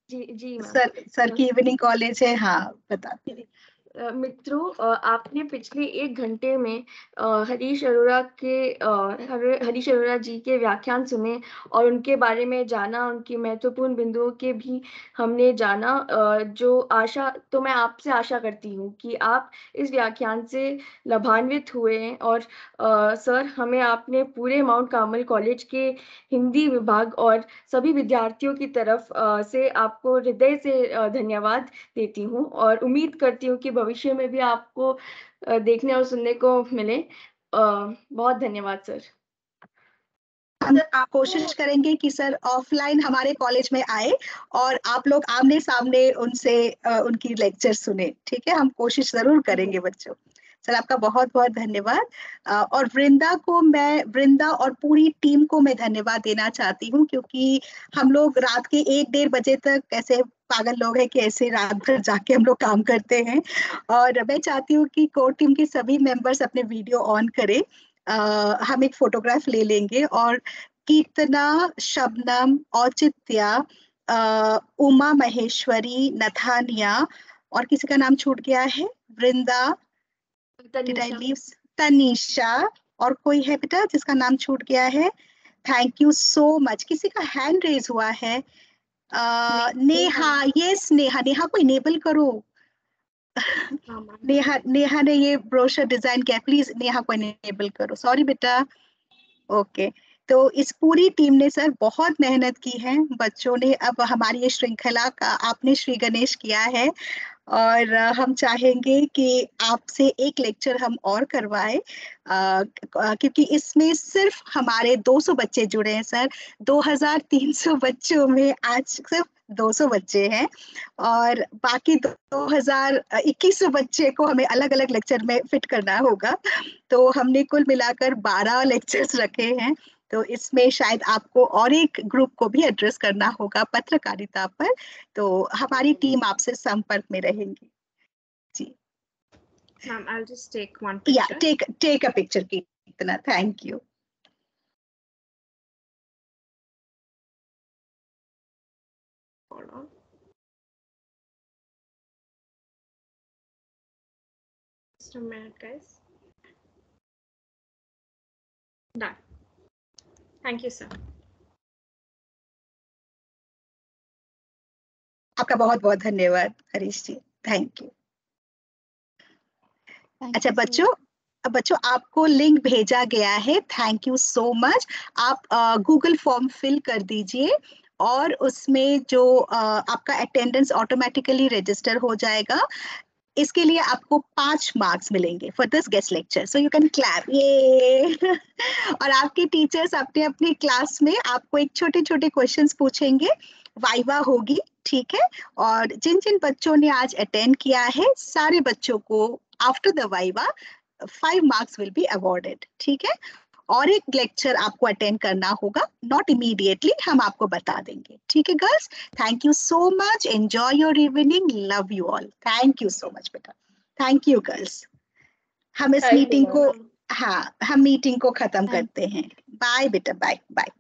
जी मैम। सर की इवनिंग कॉलेज है। हाँ बताती। मित्रों, आपने पिछले 1 घंटे में हरीश अरोड़ा जी के व्याख्यान सुने और उनके बारे में जाना, उनकी महत्वपूर्ण बिंदुओं के भी हमने जाना। तो मैं आपसे आशा करती हूँ कि आप इस व्याख्यान से लाभान्वित हुए हैं। और सर, हमें आपने पूरे माउंट कार्मल कॉलेज के हिंदी विभाग और सभी विद्यार्थियों की तरफ से आपको हृदय से धन्यवाद देती हूँ और उम्मीद करती हूँ कि भविष्य में भी आपको देखने और सुनने को मिले। बहुत धन्यवाद सर। हम कोशिश करेंगे कि सर ऑफलाइन हमारे कॉलेज में आए और आप लोग आमने सामने उनसे उनकी लेक्चर सुने। ठीक है, हम कोशिश जरूर करेंगे बच्चों। सर आपका बहुत बहुत धन्यवाद। और वृंदा और पूरी टीम को मैं धन्यवाद देना चाहती हूँ, क्योंकि हम लोग रात के 1-1:30 बजे तक ऐसे पागल लोग हैं कि ऐसे रात भर जाके हम लोग काम करते हैं। और मैं चाहती हूँ कि कोर टीम के सभी मेंबर्स अपने वीडियो ऑन करें। हम एक फोटोग्राफ ले लेंगे और कीर्तना, शबनम, औचित्या, उमा महेश्वरी, नथानिया, और किसी का नाम छूट गया है, वृंदा, तनीषा, और कोई है बेटा जिसका नाम छूट गया है? Thank you so much. किसी का हैंड रेज हुआ है? नेहा, यस नेहा को इनेबल करो। नेहा ने ये ब्रोशर डिजाइन किया, प्लीज नेहा को इनेबल करो। सॉरी बेटा। ओके, तो इस पूरी टीम ने सर बहुत मेहनत की है। बच्चों ने अब हमारी ये श्रृंखला का आपने श्री गणेश किया है, और हम चाहेंगे कि आपसे एक लेक्चर हम और करवाएं, क्योंकि इसमें सिर्फ हमारे 200 बच्चे जुड़े हैं सर। 2300 बच्चों में आज सिर्फ 200 बच्चे हैं, और बाकी 2100 बच्चे को हमें अलग अलग लेक्चर में फिट करना होगा। तो हमने कुल मिलाकर 12 लेक्चर्स रखे हैं। तो इसमें शायद आपको और एक ग्रुप को भी एड्रेस करना होगा पत्रकारिता पर। तो हमारी टीम आपसे संपर्क में रहेंगी जी। Ma'am, I'll just take one picture. Yeah, take a picture, Kirtana. Thank you. Hold on. Just a minute, guys. Done. Thank you, sir. आपका बहुत बहुत धन्यवाद हरीश जी। Thank you. अच्छा बच्चों आपको लिंक भेजा गया है। Thank you so much. आप गूगल फॉर्म फिल कर दीजिए और उसमें जो आपका अटेंडेंस ऑटोमेटिकली रजिस्टर हो जाएगा। इसके लिए आपको 5 मार्क्स मिलेंगे for this guest lecture, so you can clap ये। और आपके टीचर्स अपने अपने क्लास में आपको एक छोटे छोटे क्वेश्चंस पूछेंगे, वाइवा होगी, ठीक है। और जिन जिन बच्चों ने आज अटेंड किया है, सारे बच्चों को after the viva 5 marks will be awarded, ठीक है। और एक लेक्चर आपको अटेंड करना होगा, नॉट इमीडिएटली, हम आपको बता देंगे, ठीक है girls. Thank you so much, enjoy your evening, love you all. Thank you so much बेटा। Thank you girls. हम इस मीटिंग को हम मीटिंग को खत्म करते हैं। बाय बेटा, बाय बाय।